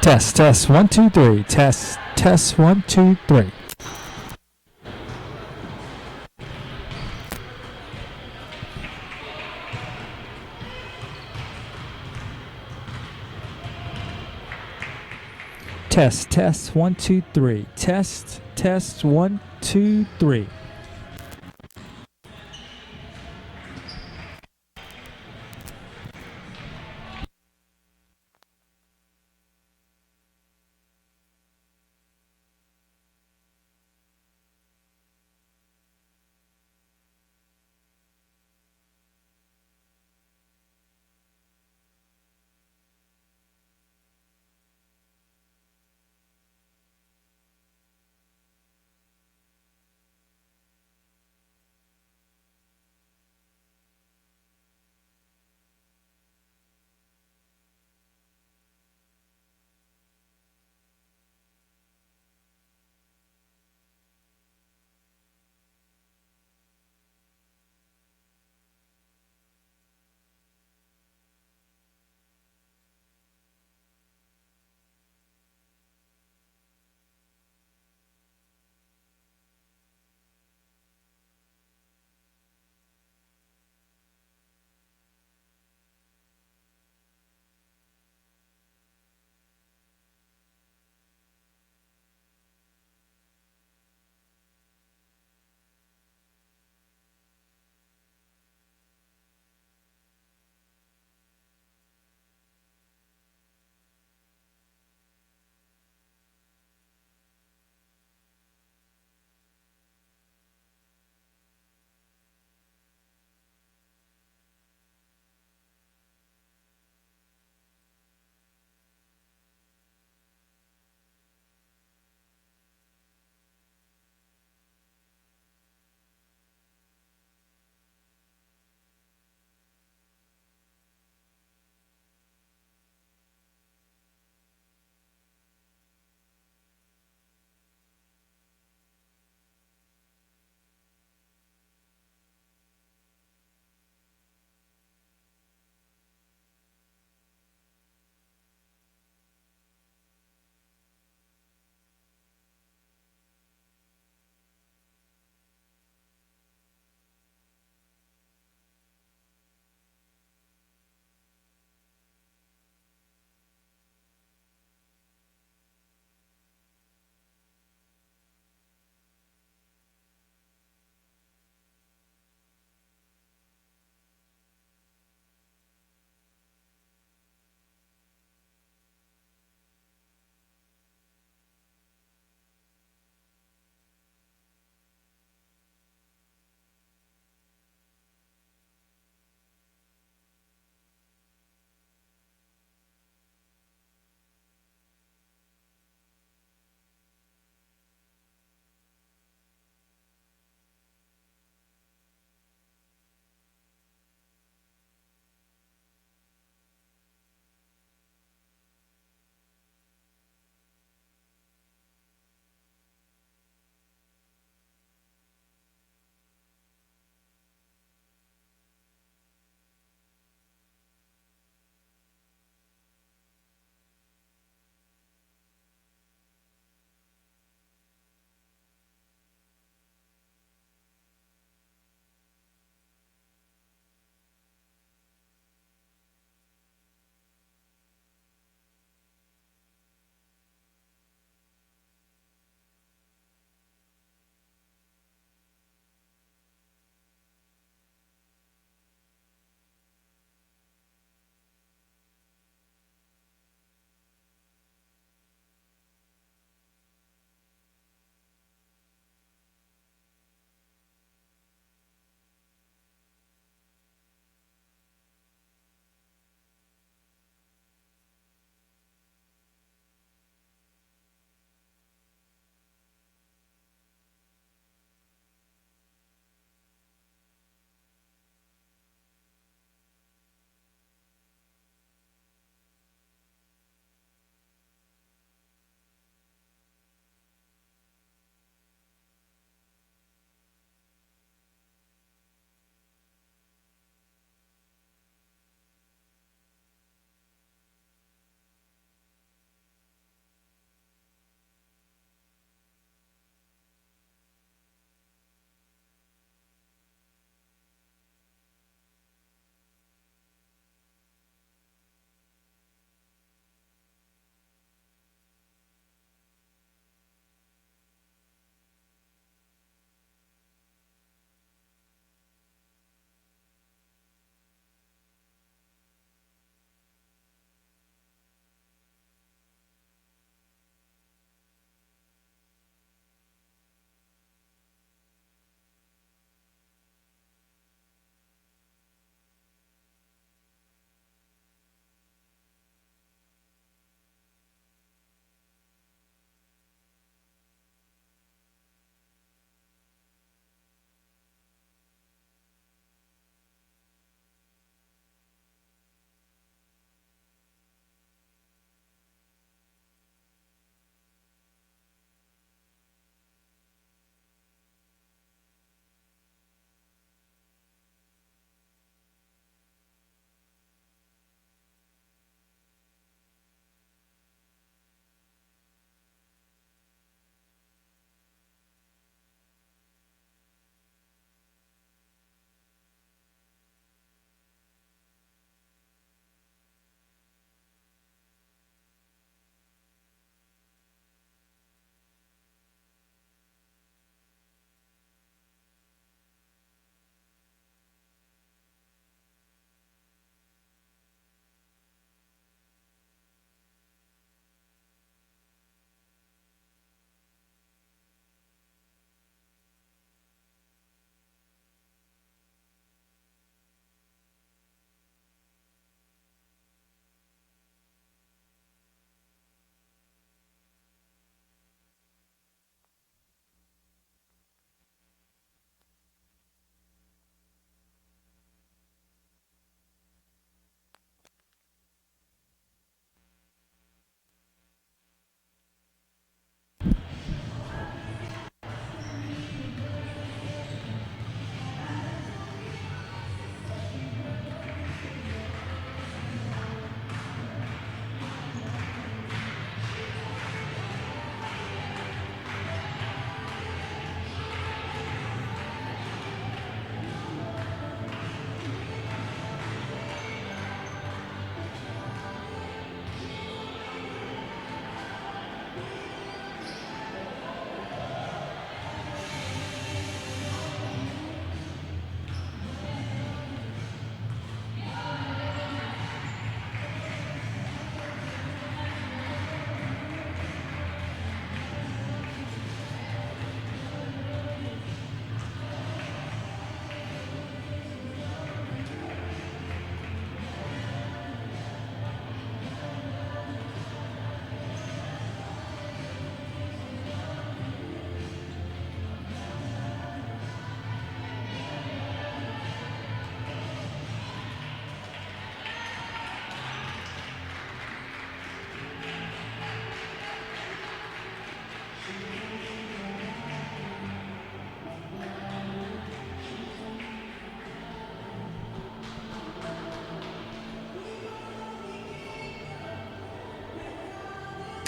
Test, 1, 2, 3. Test, 1, 2, 3. Test, 1, 2, 3. Test, 1, 2, 3.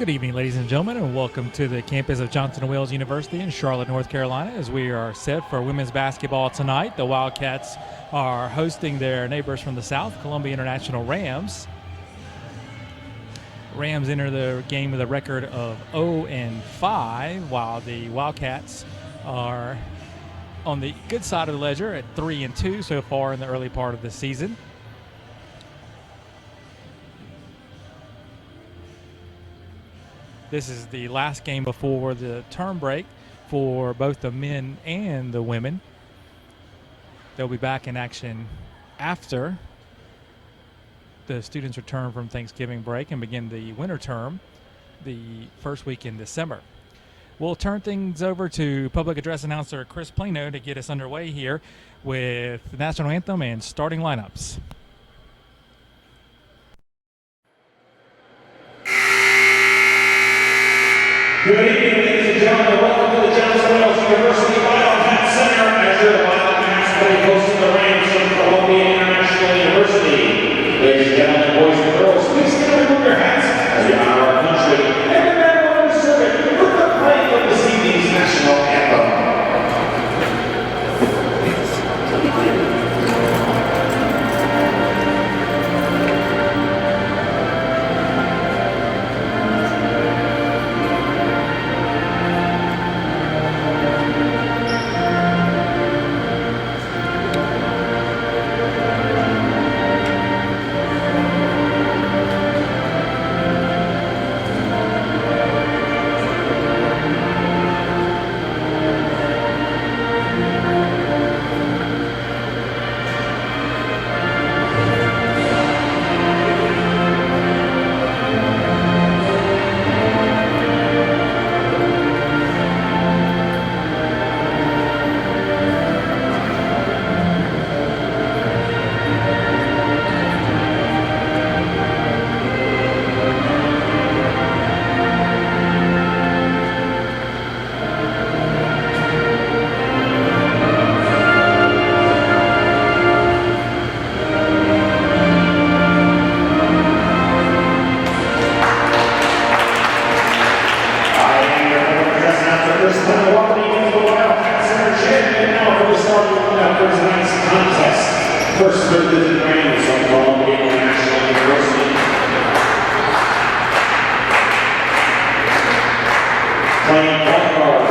Good evening, ladies and gentlemen, and welcome to the campus of Johnson & Wales University in Charlotte, North Carolina, as we are set for women's basketball tonight. The Wildcats are hosting their neighbors from the south, Columbia International Rams. Rams enter the game with a record of 0-5, while the Wildcats are on the good side of the ledger at 3-2 so far in the early part of the season. This is the last game before the term break for both the men and the women. They'll be back in action after the students return from Thanksgiving break and begin the winter term the first week in December. We'll turn things over to public address announcer Chris Plano to get us underway here with the national anthem and starting lineups. Good evening, ladies and gentlemen. Welcome to the Johnson & Wales University Wildcat Center as your Wildcats play host to the Rams from Columbia International University. Ladies and gentlemen, boys and girls, please stand and move your hats as we honor our country and remember our service with the playing of this evening's national anthem. First Citizen Rams from Columbia International University. Playing point guard,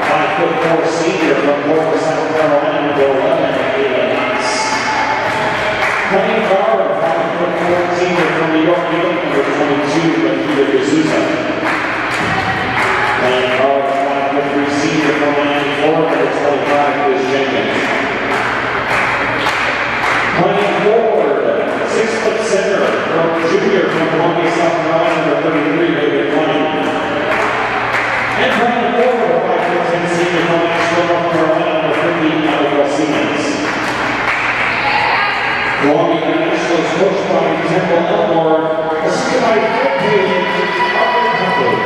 5'4" senior from Florida, South Carolina, number 11, Ava Knox. Playing guard, 5'4" senior from New York, number 22, Makita D'Souza. Playing guard, 5'3" senior from Miami, Florida, number 25, Chris Jenkins. Playing forward, 6' center from junior from Columbia, South Carolina, number 33, David Klein. And playing forward, 5'10" senior from Asheville, North Carolina, number 50, Abigail Siemens. Columbia International is coached by Temple Elmore, assisted by Fred Payne, Arthur Humphrey.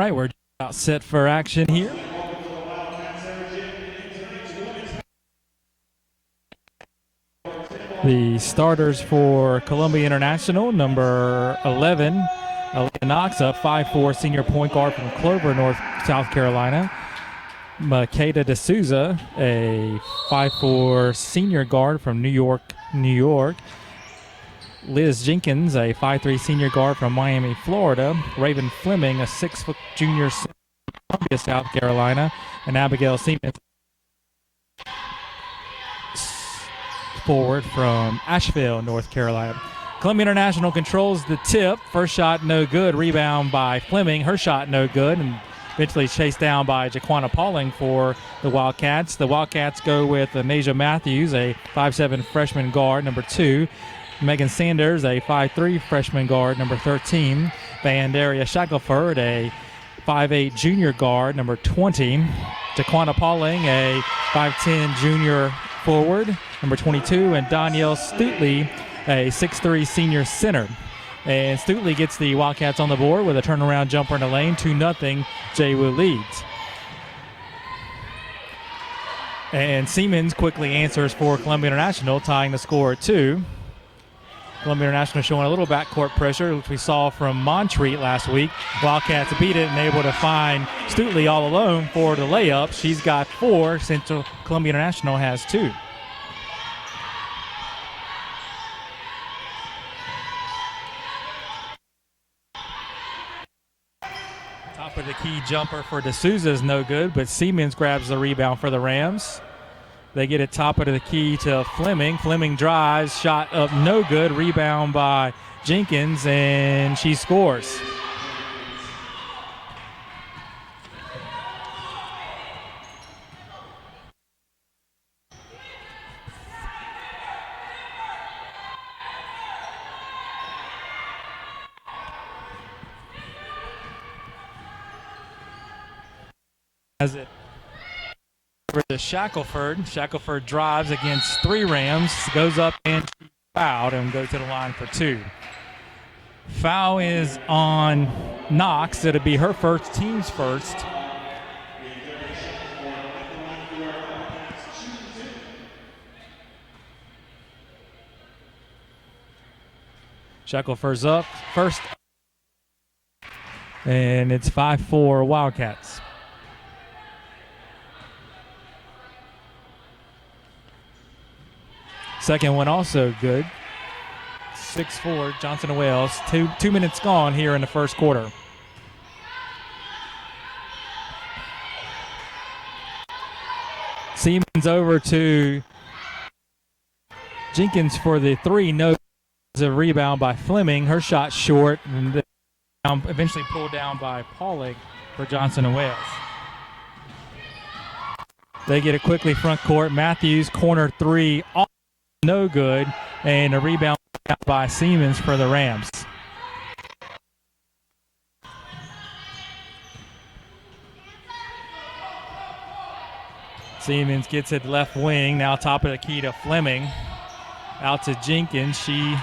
right, we're about set for action here. The starters for Columbia International, number 11, Aaliyah Knox, a 5'4" senior point guard from Clover, South Carolina. Makeda D'Souza, a 5'4" senior guard from New York, New York. Liz Jenkins, a 5'3" senior guard from Miami, Florida. Raven Fleming, a 6' junior from Columbia, South Carolina. And Abigail Siemens, forward from Asheville, North Carolina. Columbia International controls the tip. First shot, no good. Rebound by Fleming. Her shot, no good. And eventually chased down by Jaquana Pauling for the Wildcats. The Wildcats go with Nasia Matthews, a 5'7" freshman guard, number 2. Megan Sanders, a 5'3" freshman guard, number 13. Vandaria Shackelford, a 5'8" junior guard, number 20. Jaquana Pauling, a 5'10" junior forward, number 22. And Danielle Stutley, a 6'3" senior center. And Stutley gets the Wildcats on the board with a turnaround jumper in the lane. 2-0, Jaywood leads. And Siemens quickly answers for Columbia International, tying the score at 2. Columbia International showing a little backcourt pressure, which we saw from Montreat last week. Wildcats beat it and able to find Stutley all alone for the layup. She's got 4, Central Columbia International has 2. Top of the key jumper for D'Souza is no good, but Siemens grabs the rebound for the Rams. They get it top of the key to Fleming. Fleming drives, shot up, no good. Rebound by Jenkins, and she scores. As it over to Shackelford. Shackelford drives against 3 Rams, goes up and fouled and goes to the line for 2. Foul is on Knox. It'll be her first, team's first. Shackelford's up first, and it's 5-4 Wildcats. Second one also good. 6-4 Johnson & Wales. Two minutes gone here in the first quarter. Siemens over to Jenkins for the 3. No, a rebound by Fleming. Her shot short, and eventually pulled down by Pauling for Johnson & Wales. They get it quickly front court. Matthews, corner 3. No good, and a rebound by Siemens for the Rams. Siemens gets it left wing, now top of the key to Fleming. Out to Jenkins, she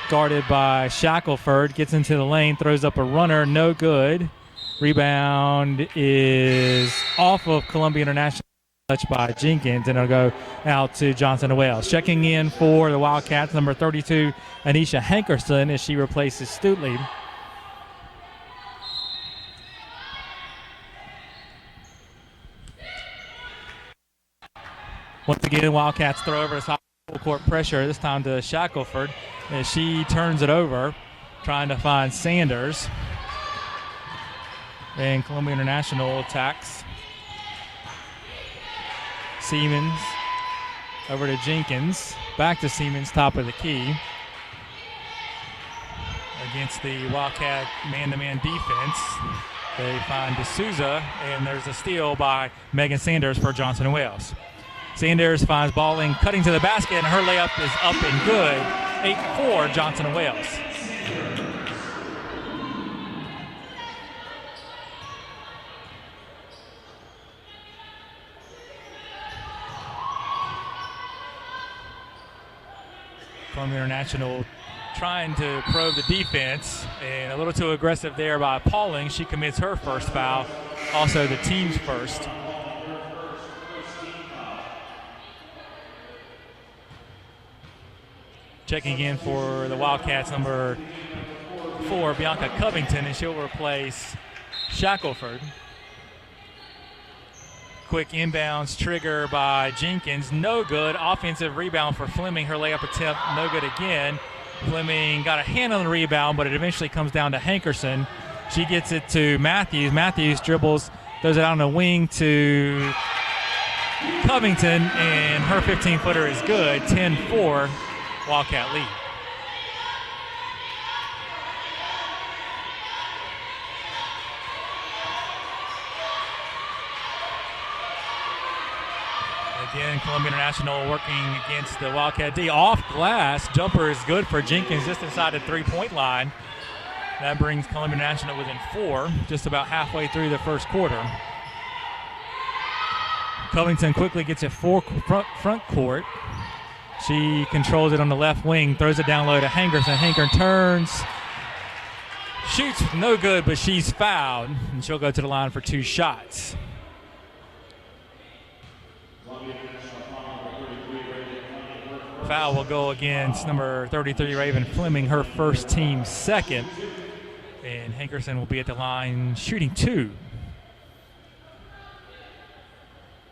guarded by Shackelford, gets into the lane, throws up a runner, no good. Rebound is off of Columbia International. Touched by Jenkins, and it'll go out to Johnson & Wales. Checking in for the Wildcats, number 32, Anisha Hankerson, as she replaces Stutley. Once again, Wildcats throw over the full court pressure, this time to Shackelford, as she turns it over, trying to find Sanders. And Columbia International attacks. Siemens over to Jenkins. Back to Siemens, top of the key. Against the Wildcat man-to-man defense. They find D'Souza, and there's a steal by Megan Sanders for Johnson & Wales. Sanders finds Balling cutting to the basket, and her layup is up and good. 8-4 Johnson & Wales. Columbia International trying to probe the defense, and a little too aggressive there by Pauling. She commits her first foul, also the team's first. Checking in for the Wildcats, number 4, Bianca Covington, and she'll replace Shackelford. Quick inbounds trigger by Jenkins, no good. Offensive rebound for Fleming, her layup attempt, no good again. Fleming got a hand on the rebound, but it eventually comes down to Hankerson. She gets it to Matthews. Matthews dribbles, throws it out on the wing to Covington, and her 15-footer is good. 10-4, Wildcat lead. Again, Columbia International working against the Wildcat D. Off glass, jumper is good for Jenkins just inside the three-point line. That brings Columbia International within 4, just about halfway through the first quarter. Covington quickly gets it front court. She controls it on the left wing, throws it down low to Hankerson. Hankerson turns, shoots no good, but she's fouled, and she'll go to the line for 2 shots. Foul will go against number 33, Raven Fleming, her first, team second. And Hankerson will be at the line shooting 2.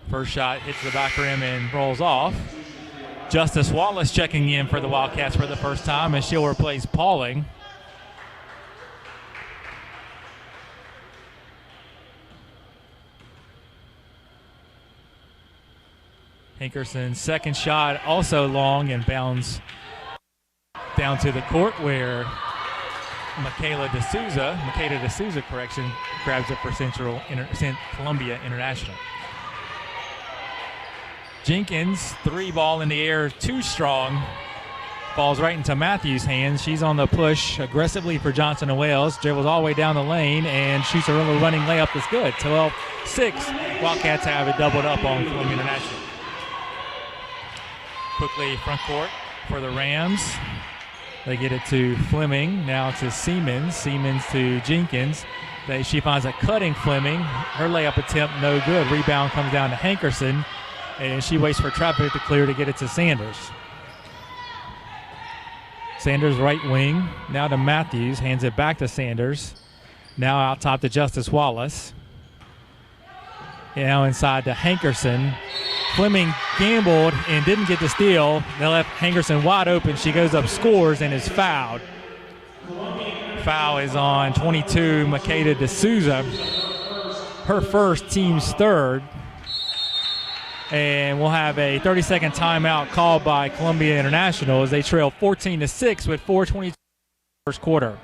First shot hits the back rim and rolls off. Justice Wallace checking in for the Wildcats for the first time, and she'll replace Pauling. Hankerson's second shot also long and bounds down to the court where Makeda D'Souza, grabs it for Columbia International. Jenkins, 3 ball in the air, too strong. Falls right into Matthews' hands. She's on the push aggressively for Johnson & Wales. Dribbles all the way down the lane and shoots a little running layup that's good. 12-6. Wildcats have it doubled up on Columbia International. Quickly front court for the Rams. They get it to Fleming, now to Siemens. Siemens to Jenkins. She finds a cutting Fleming. Her layup attempt no good. Rebound comes down to Hankerson, and she waits for traffic to clear to get it to Sanders. Sanders right wing, now to Matthews, hands it back to Sanders. Now out top to Justice Wallace. Now inside to Hankerson. Fleming gambled and didn't get the steal. They left Hankerson wide open. She goes up, scores, and is fouled. Foul is on 22, Makeda D'Souza. Her first, team's third. And we'll have a 30-second timeout called by Columbia International as they trail 14-6 with 4:22 first quarter.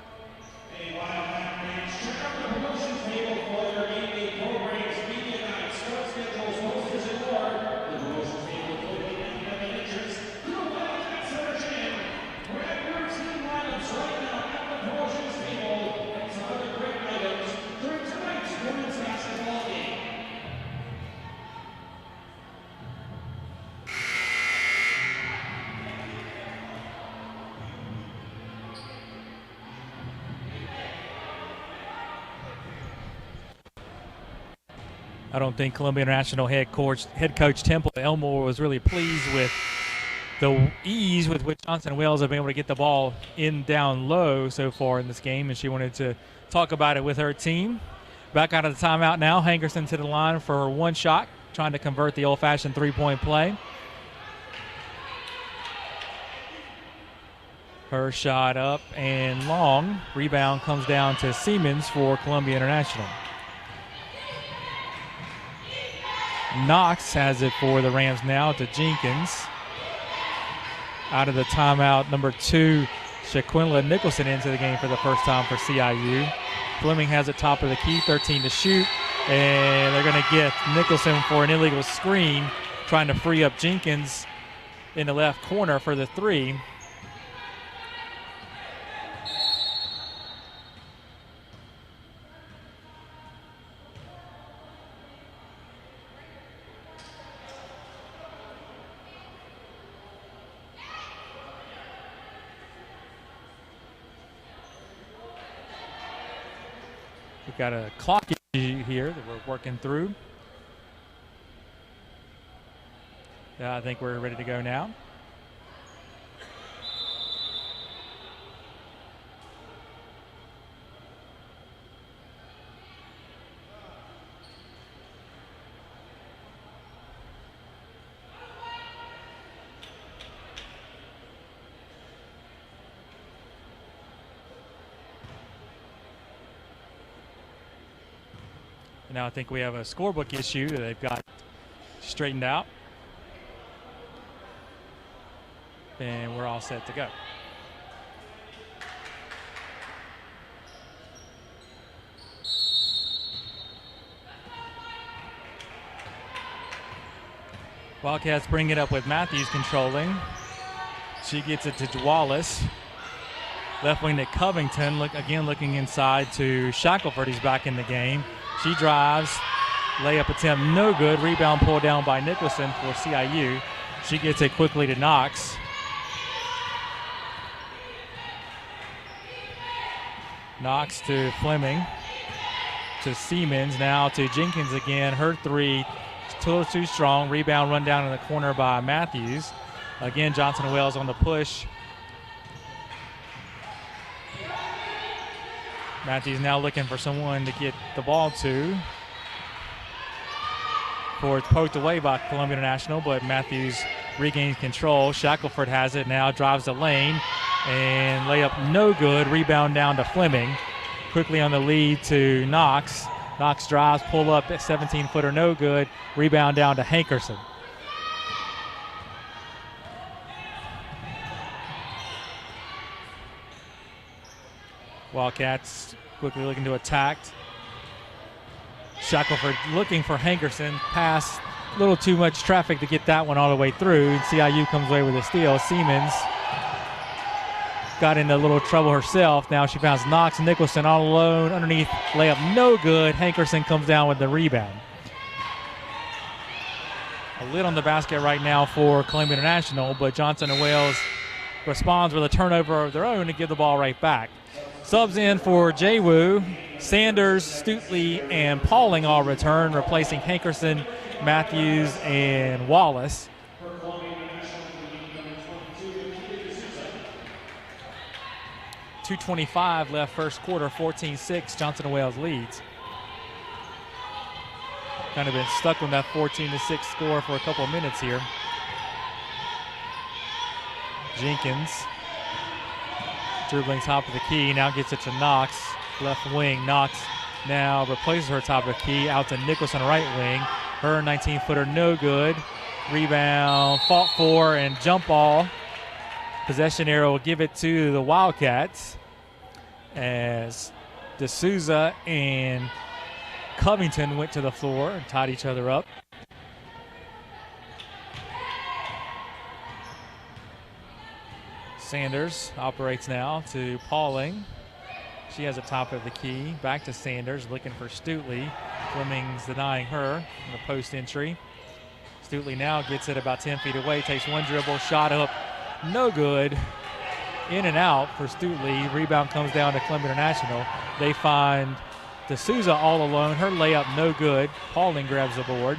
I don't think Columbia International head coach Temple Elmore was really pleased with the ease with which Johnson & Wales have been able to get the ball in down low so far in this game, and she wanted to talk about it with her team. Back out of the timeout now. Hankerson to the line for her 1 shot, trying to convert the old-fashioned 3-point play. Her shot up and long. Rebound comes down to Siemens for Columbia International. Knox has it for the Rams now to Jenkins. Out of the timeout, number 2, Shaquilla Nicholson into the game for the first time for CIU. Fleming has it top of the key, 13 to shoot, and they're going to get Nicholson for an illegal screen, trying to free up Jenkins in the left corner for the 3. We've got a clock issue here that we're working through. I think we're ready to go now. Now I think we have a scorebook issue that they've got straightened out. And we're all set to go. Wildcats bring it up with Matthews controlling. She gets it to Wallace. Left wing to Covington, looking inside to Shackelford. He's back in the game. She drives, layup attempt no good. Rebound pulled down by Nicholson for CIU. She gets it quickly to Knox. Knox to Fleming, to Siemens, now to Jenkins again. Her three, too strong. Rebound run down in the corner by Matthews. Again, Johnson Wells on the push. Matthews now looking for someone to get the ball to. For it's poked away by Columbia International, but Matthews regains control. Shackelford has it now, drives the lane, and layup no good. Rebound down to Fleming. Quickly on the lead to Knox. Knox drives, pull up, 17-footer no good. Rebound down to Hankerson. Wildcats quickly looking to attack. Shackelford looking for Hankerson. Pass, a little too much traffic to get that one all the way through. And CIU comes away with a steal. Siemens got into a little trouble herself. Now she finds Knox and Nicholson all alone underneath. Layup no good. Hankerson comes down with the rebound. A lid on the basket right now for Columbia International, but Johnson and Wales responds with a turnover of their own to give the ball right back. Subs in for JWU. Sanders, Stutley, and Pauling all return, replacing Hankerson, Matthews, and Wallace. .225 left first quarter, 14-6. Johnson & Wales leads. Kind of been stuck on that 14-6 score for a couple of minutes here. Jenkins dribbling top of the key, now gets it to Knox, left wing. Knox now replaces her top of the key, out to Nicholson, right wing. Her 19-footer no good. Rebound, fought for, and jump ball. Possession arrow will give it to the Wildcats as D'Souza and Covington went to the floor and tied each other up. Sanders operates now to Pauling. She has a top of the key. Back to Sanders, looking for Stutley. Fleming's denying her in the post entry. Stutley now gets it about 10 feet away, takes one dribble, shot up, no good. In and out for Stutley. Rebound comes down to Columbia International. They find D'Souza all alone. Her layup no good. Pauling grabs the board.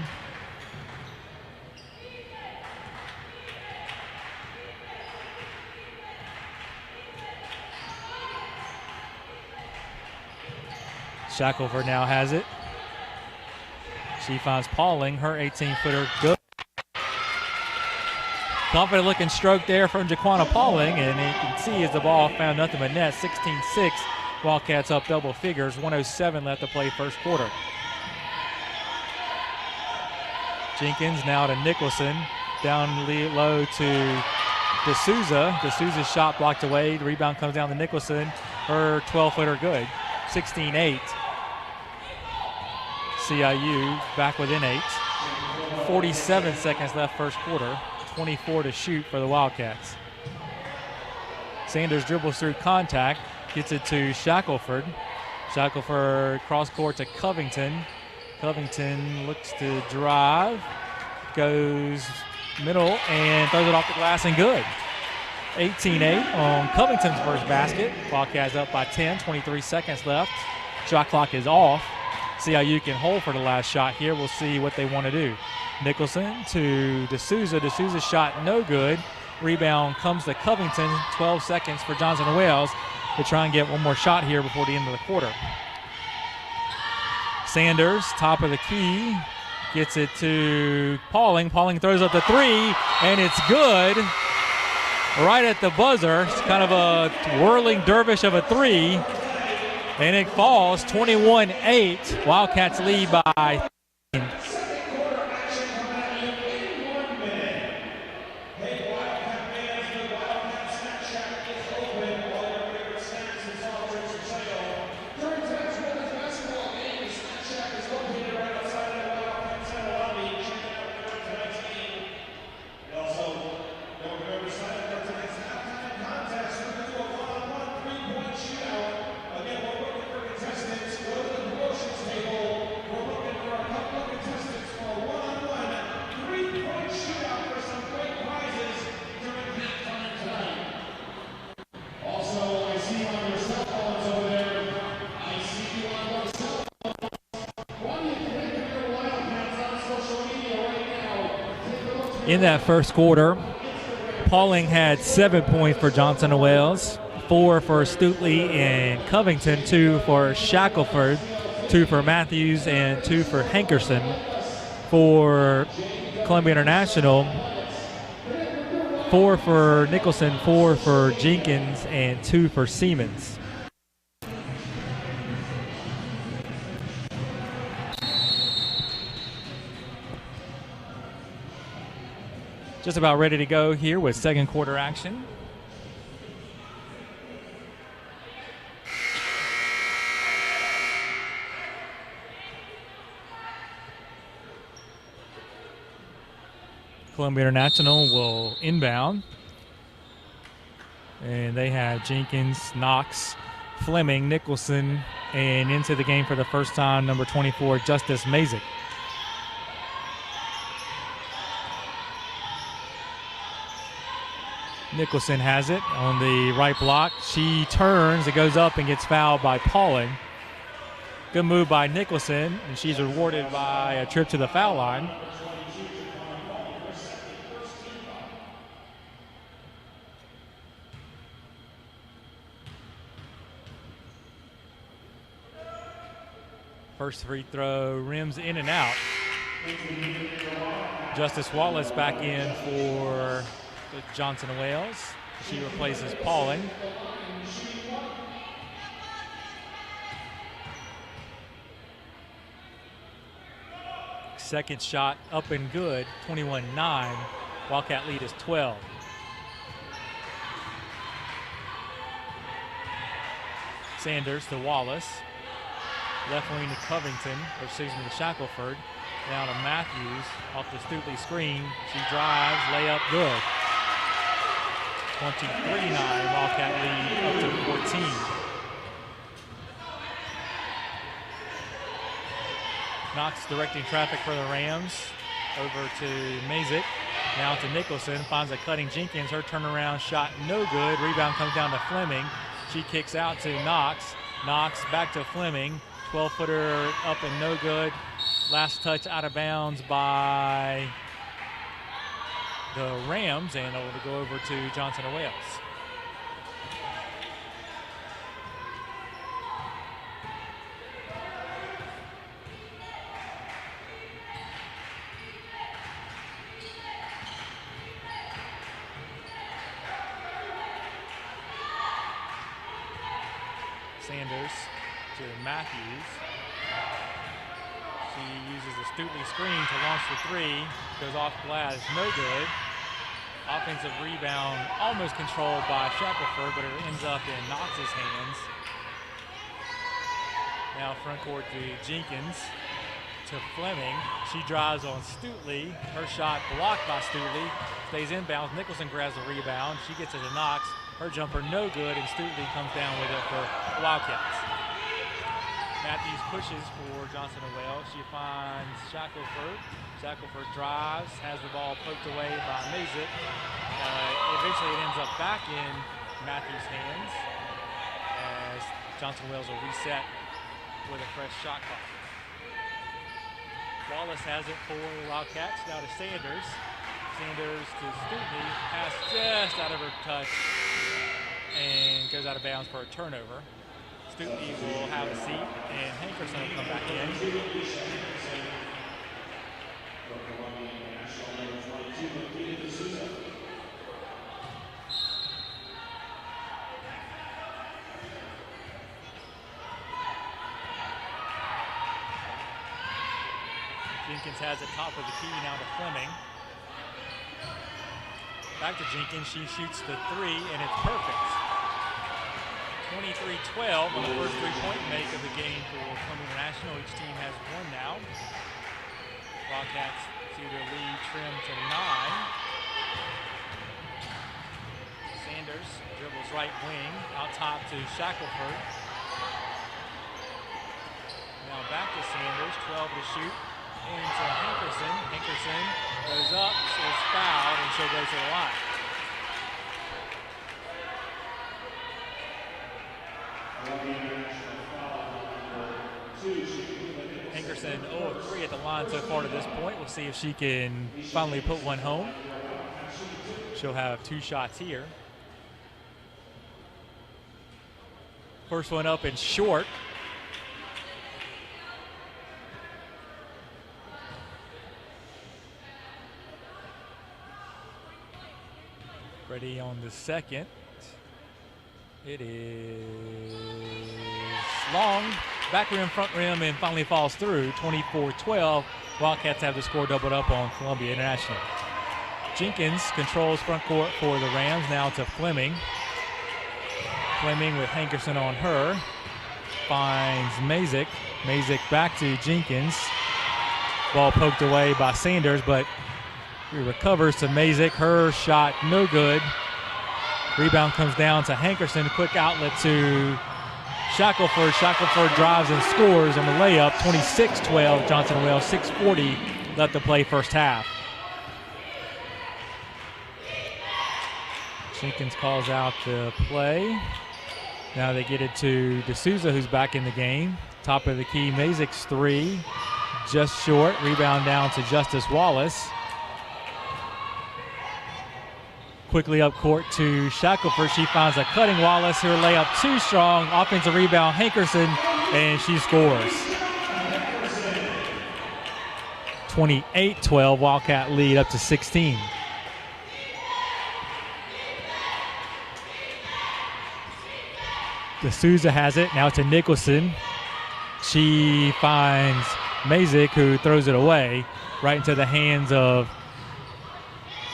Shackelford now has it. She finds Pauling, her 18-footer good. Confident looking stroke there from Jaquana Pauling, and you can see as the ball found nothing but net. 16-6, Wildcats up double figures. 1:07 left to play first quarter. Jenkins now to Nicholson, down low to D'Souza. D'Souza's shot blocked away. The rebound comes down to Nicholson. Her 12-footer good. 16-8. CIU back within 8. 47 seconds left first quarter. 24 to shoot for the Wildcats. Sanders dribbles through contact, gets it to Shackelford. Shackelford cross court to Covington. Covington looks to drive, goes middle and throws it off the glass and good. 18-8 on Covington's first basket. Wildcats up by 10, 23 seconds left. Shot clock is off. See how you can hold for the last shot here. We'll see what they want to do. Nicholson to D'Souza. D'Souza's shot no good. Rebound comes to Covington. 12 seconds for Johnson Wales to try and get one more shot here before the end of the quarter. Sanders, top of the key, gets it to Pauling. Pauling throws up the three, and it's good. Right at the buzzer. It's kind of a whirling dervish of a three. And it falls 21-8. Wildcats lead by 13. In that first quarter, Pauling had 7 points for Johnson & Wales, 4 for Stutley and Covington, 2 for Shackelford, 2 for Matthews, and 2 for Hankerson. For Columbia International, 4 for Nicholson, 4 for Jenkins, and 2 for Siemens. Just about ready to go here with second quarter action. Columbia International will inbound. And they have Jenkins, Knox, Fleming, Nicholson, and into the game for the first time, number 24, Justice Mazik. Nicholson has it on the right block. She turns, it goes up and gets fouled by Pauling. Good move by Nicholson, and she's rewarded by a trip to the foul line. First free throw rims in and out. Justice Wallace back in for Johnson & Wales. She replaces Pauling. Second shot up and good, 21-9. Wildcat lead is 12. Sanders to Wallace. Left wing to Covington, or excuse me, to Shackelford. Now to Matthews off the Stutley screen. She drives, layup good. 23-9, Wildcat lead up to 14. Knox directing traffic for the Rams. Over to Mazik. Now to Nicholson, finds a cutting Jenkins. Her turnaround shot no good. Rebound comes down to Fleming. She kicks out to Knox. Knox back to Fleming. 12-footer up and no good. Last touch out of bounds by the Rams, and it will go over to Johnson & Wales. Sanders to Matthews. She uses the Stutley screen to launch the three. Goes off glass, no good. Offensive rebound almost controlled by Shackelford, but it ends up in Knox's hands. Now front court to Jenkins, to Fleming. She drives on Stutley. Her shot blocked by Stutley. Stays inbounds. Nicholson grabs the rebound. She gets it to Knox. Her jumper no good, and Stutley comes down with it for the Wildcats. Matthews pushes for Johnson & Wales. She finds Shackelford. Shackelford drives, has the ball poked away by Mazik. Eventually it ends up back in Matthews' hands as Johnson & Wales will reset with a fresh shot clock. Wallace has it for the Wildcats. Now to Sanders. Sanders to Stutney. Pass just out of her touch and goes out of bounds for a turnover. Stutney will have a seat, and Hankerson will come back in. Jenkins has it top of the key now to Fleming. Back to Jenkins, she shoots the three, and it's perfect. 23-12 on the first three-point make of the game for Columbia International. Each team has one now. Wildcats see their lead trim to 9. Sanders dribbles right wing, out top to Shackelford. Now back to Sanders, 12 to shoot. Into Hankerson. Hankerson goes up, is fouled, and she'll go to the line. Hankerson 0 of 3 at the line so far to this point. We'll see if she can finally put one home. She'll have 2 shots here. First one up and short. Ready on the second. It is long, back rim, front rim, and finally falls through. 24-12. Wildcats have the score doubled up on Columbia International. Jenkins controls front court for the Rams. Now to Fleming. Fleming with Hankerson on her. Finds Mazik. Mazik back to Jenkins. Ball poked away by Sanders, but he recovers to Mazik. Her shot no good. Rebound comes down to Hankerson. Quick outlet to Shackelford. Shackelford drives and scores on the layup. 26-12. Johnson Wales. 6:40 left to play first half. Jenkins calls out the play. Now they get it to D'Souza, who's back in the game. Top of the key. Mazik's three. Just short. Rebound down to Justice Wallace. Quickly up court to Shackelford. She finds a cutting Wallace. Her layup too strong. Offensive rebound, Hankerson, and she scores. 28-12. Wildcat lead up to 16. D'Souza has it. Now to Nicholson. She finds Mazik, who throws it away right into the hands of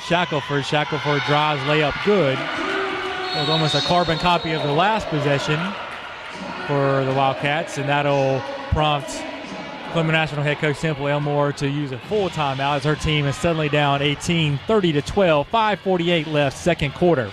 Shackelford. Shackelford drives, layup good. It was almost a carbon copy of the last possession for the Wildcats, and that'll prompt Columbia National head coach Temple Elmore to use a full timeout as her team is suddenly down 18, 30-12, 5:48 left, second quarter.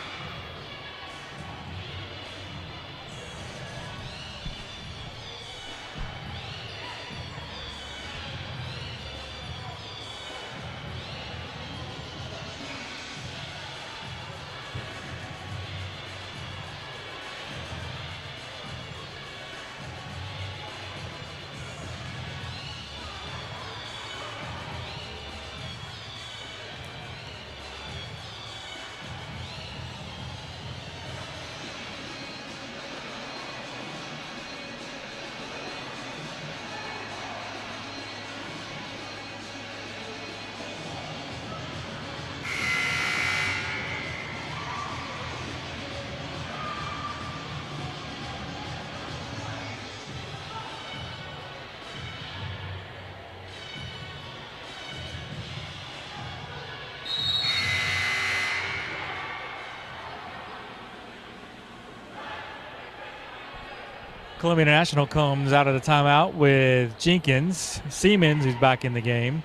Columbia International comes out of the timeout with Jenkins, Siemens, who's back in the game,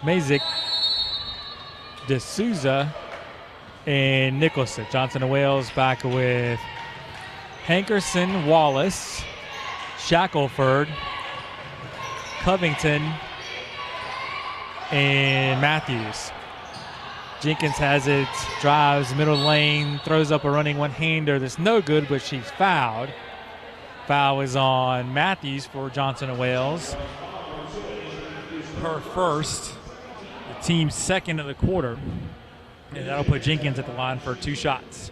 Mazik, D'Souza, and Nicholson. Johnson and Wales back with Hankerson, Wallace, Shackelford, Covington, and Matthews. Jenkins has it, drives middle lane, throws up a running one-hander that's no good, but she's fouled. Foul is on Matthews for Johnson and Wales. Her first, the team's second of the quarter. And that'll put Jenkins at the line for 2 shots.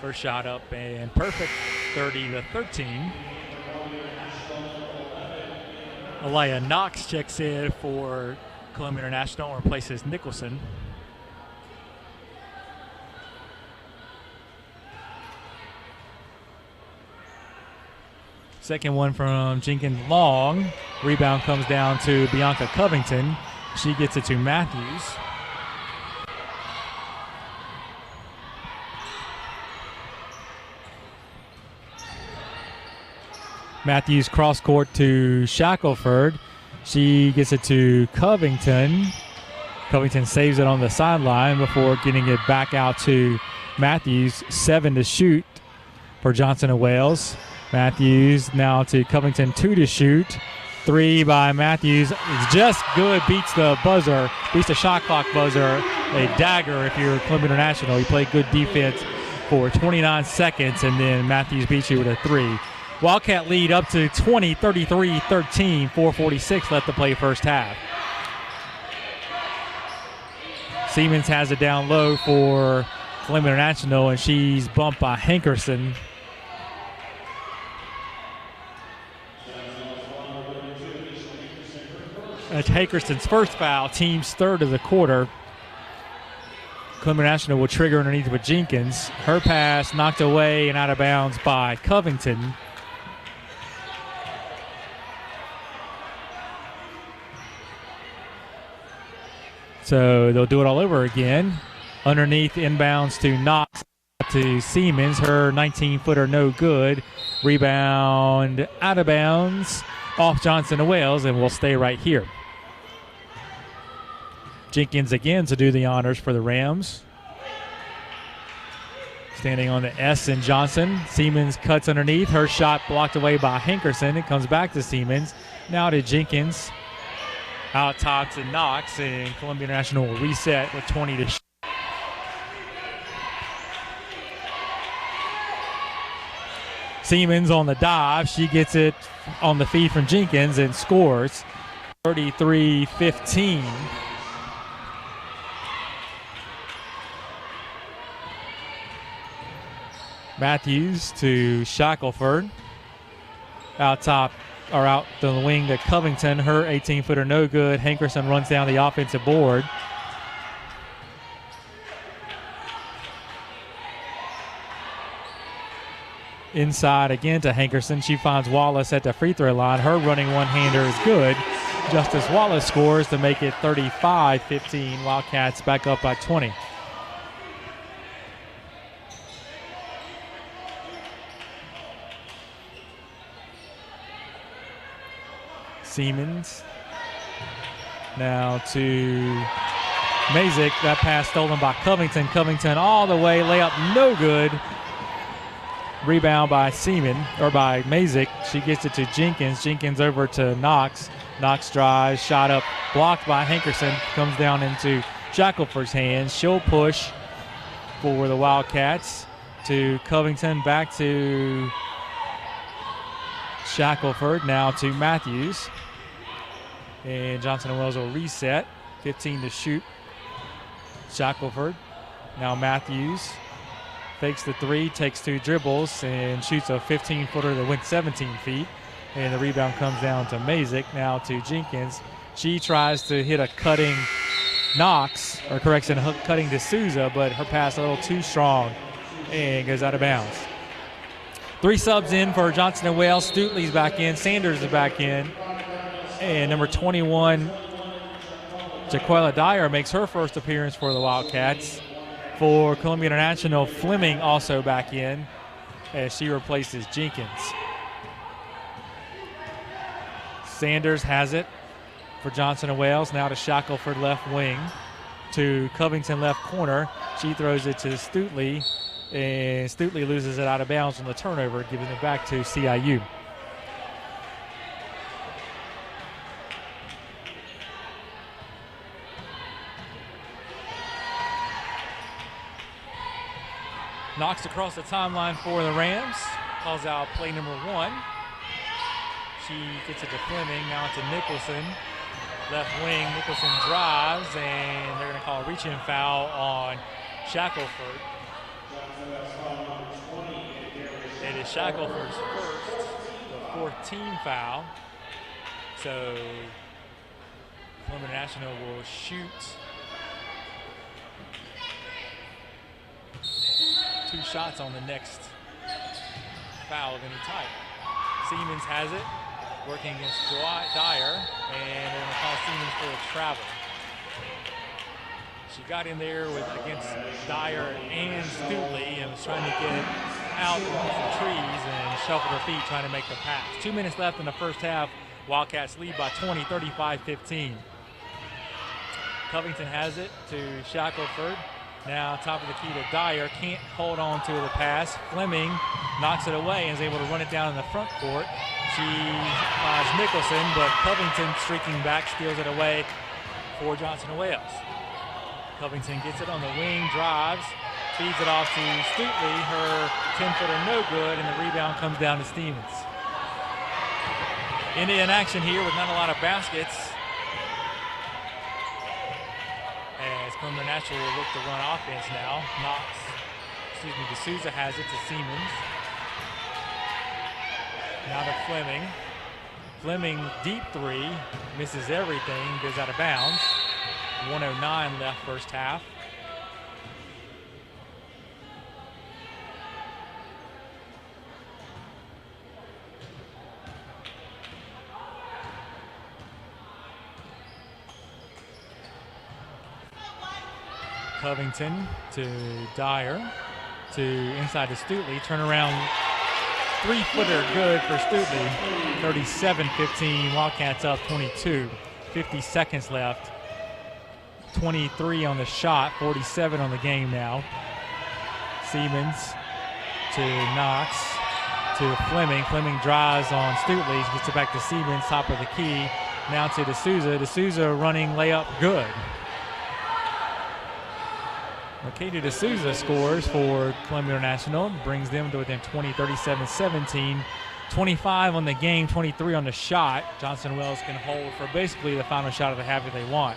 First shot up and perfect, 30-13. Aliyah Knox checks in for Columbia International and replaces Nicholson. Second one from Jenkins long. Rebound comes down to Bianca Covington. She gets it to Matthews. Matthews cross court to Shackelford. She gets it to Covington. Covington saves it on the sideline before getting it back out to Matthews. 7 to shoot for Johnson and Wales. Matthews now to Covington, 2 to shoot. 3 by Matthews. It's just good. Beats the buzzer. Beats the shot clock buzzer. A dagger if you're Columbia International. You play good defense for 29 seconds, and then Matthews beats you with a 3. Wildcat lead up to 20, 33-13, 4:46 left to play first half. Siemens has it down low for Columbia International, and she's bumped by Hankerson. That's Hankerson's first foul, team's third of the quarter. Columbia International will trigger underneath with Jenkins. Her pass knocked away and out of bounds by Covington. So they'll do it all over again. Underneath, inbounds to Knox, to Siemens. Her 19-footer no good. Rebound out of bounds off Johnson and Wales, and we'll stay right here. Jenkins again to do the honors for the Rams. Standing on the S in Johnson. Siemens cuts underneath. Her shot blocked away by Hankerson. It comes back to Siemens. Now to Jenkins. Out top to Knox, and Columbia International will reset with 20 to shoot. Siemens on the dive. She gets it on the feed from Jenkins and scores 33-15. Matthews to Shackelford. Out top, or out the wing to Covington. Her 18-footer no good. Hankerson runs down the offensive board. Inside again to Hankerson. She finds Wallace at the free throw line. Her running one-hander is good. Justice Wallace scores to make it 35-15. Wildcats back up by 20. Siemens now to Mazik. That pass stolen by Covington. Covington all the way. Layup no good. Rebound by by Mazik. She gets it to Jenkins. Jenkins over to Knox. Knox drives. Shot up. Blocked by Hankerson. Comes down into Shackelford's hands. She'll push for the Wildcats to Covington. Back to Shackelford. Now to Matthews. And Johnson and Wales will reset. 15 to shoot. Shackelford. Now Matthews. Fakes the 3, takes 2 dribbles, and shoots a 15-footer that went 17 feet. And the rebound comes down to Mazik. Now to Jenkins. She tries to hit a cutting Knox, or correction, cutting D'Souza, but her pass a little too strong and goes out of bounds. 3 subs in for Johnson and Wales. Stutley's back in. Sanders is back in. And number 21, Jaquela Dyer, makes her first appearance for the Wildcats. For Columbia International, Fleming also back in as she replaces Jenkins. Sanders has it for Johnson and Wales. Now to Shackelford left wing. To Covington left corner. She throws it to Stutley. And Stutley loses it out of bounds on the turnover, giving it back to CIU. Knocks across the timeline for the Rams. Calls out play number 1. She gets it to Fleming, now to Nicholson. Left wing, Nicholson drives, and they're going to call a reach-in foul on Shackelford. It is Shackelford's first, the 4th team foul. So Columbia National will shoot 2 shots on the next foul of any type. Siemens has it, working against Dyer, and they're going to call Siemens for a travel. She got in there against Dyer and Stutley and was trying to get out of the trees and shuffled her feet trying to make the pass. 2 minutes left in the first half. Wildcats lead by 20, 35-15. Covington has it to Shackelford. Now top of the key to Dyer. Can't hold on to the pass. Fleming knocks it away and is able to run it down in the front court. She finds Nicholson, but Covington streaking back steals it away for Johnson & Wales. Covington gets it on the wing, drives, feeds it off to Stutley. Her 10-footer no good, and the rebound comes down to Stevens. Indian action here with not a lot of baskets. As Columbia National will look to run offense now. D'Souza has it to Siemens. Now to Fleming. Fleming, deep 3, misses everything, goes out of bounds. 1:09 left first half. Covington to Dyer, to inside to Stutley. Turnaround 3-footer good for Stutley. 37-15, Wildcats up 22. 50 seconds left. 23 on the shot, 47 on the game now. Siemens to Knox, to Fleming. Fleming drives on Stutley, gets it back to Siemens, top of the key. Now to D'Souza. D'Souza running layup good. Makeda D'Souza scores for Columbia National, brings them to within 20, 37-17. 25 on the game, 23 on the shot. Johnson Wales can hold for basically the final shot of the half if they want.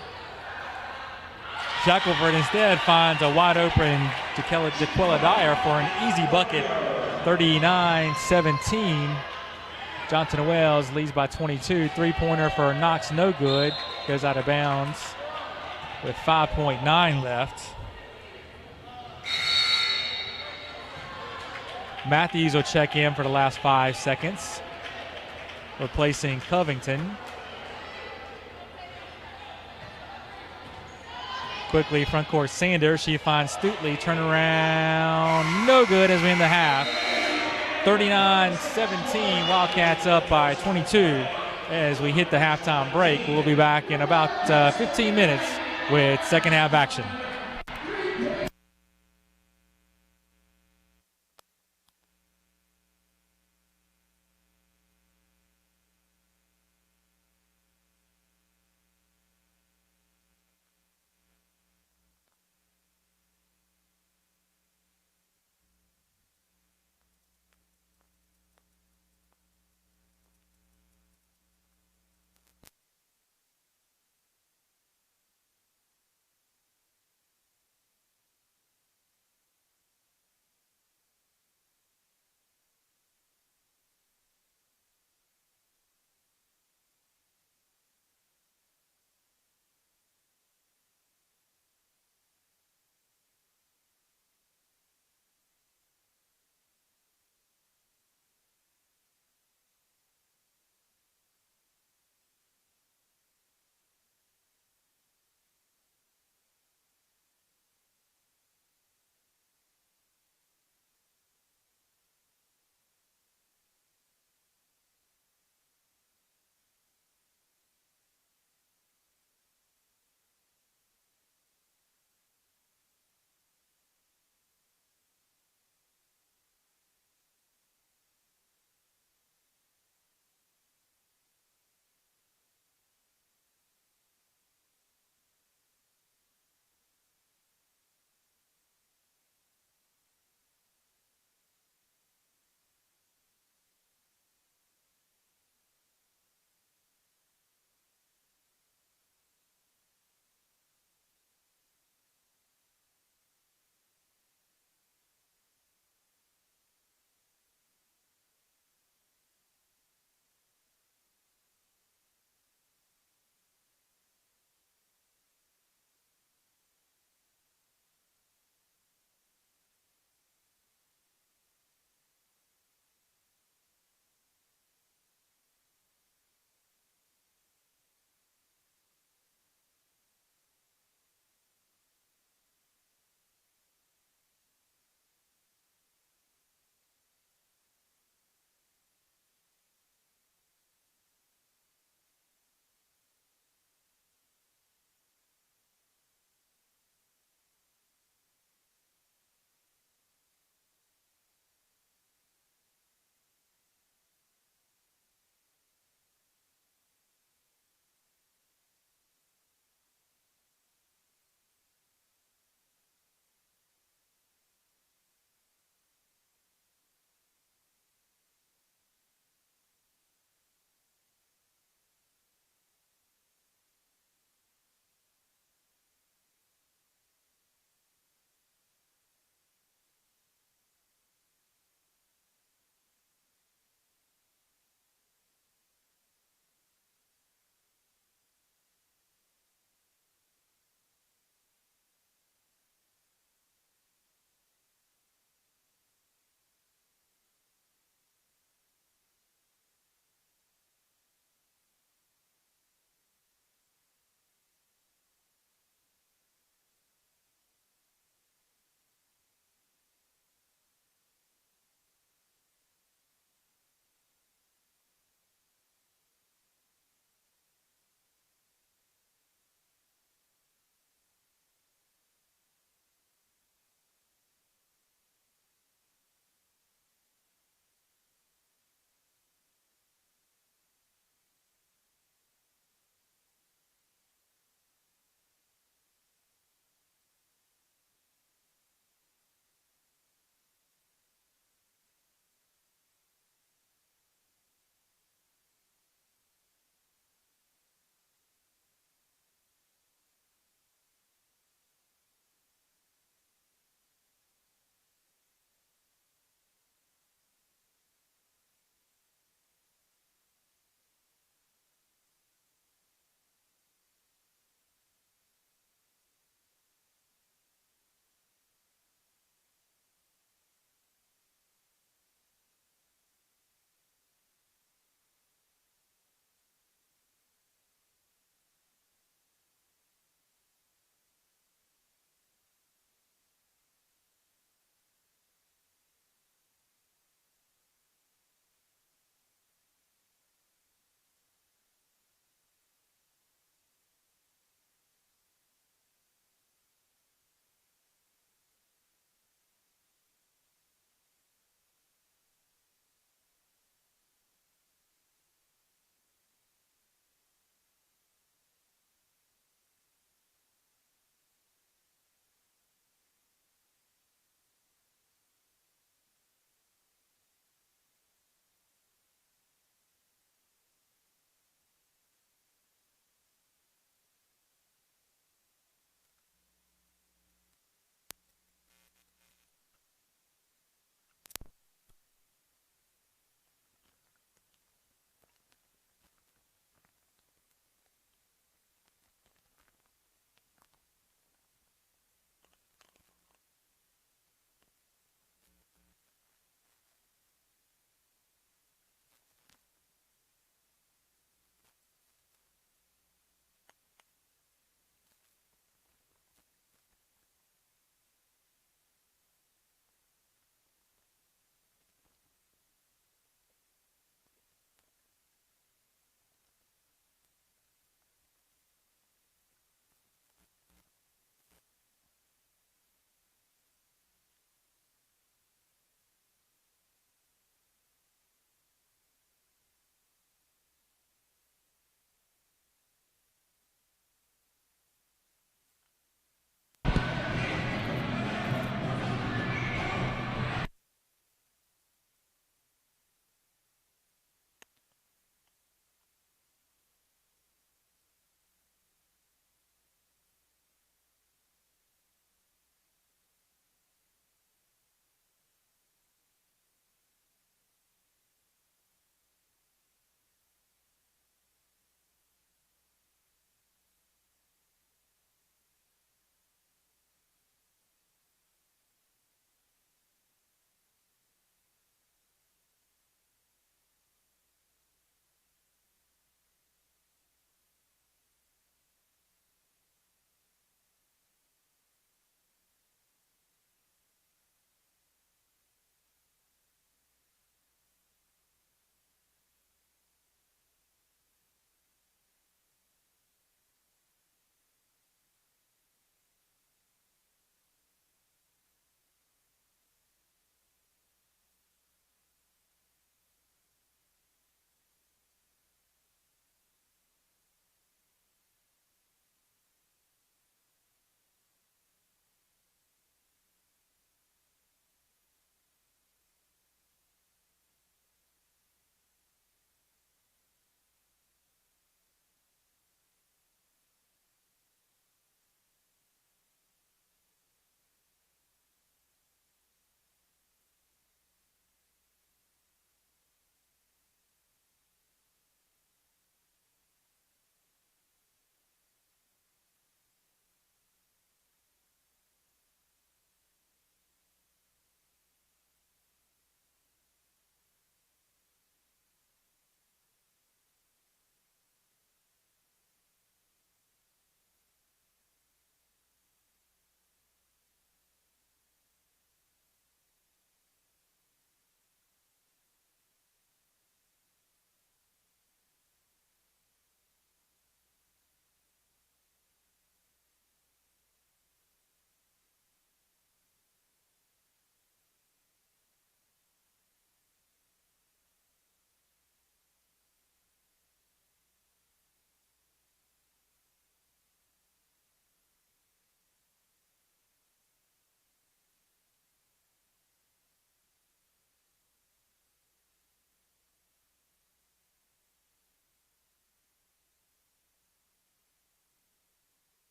Shackelford instead finds a wide open Jaquella Dyer for an easy bucket, 39-17. Johnson Wales leads by 22. 3-pointer for Knox, no good. Goes out of bounds with 5.9 left. Matthews will check in for the last 5 seconds, replacing Covington. Quickly, front court Sanders. She finds Stutley. Turnaround, no good as we end the half. 39-17, Wildcats up by 22 as we hit the halftime break. We'll be back in about 15 minutes with second half action.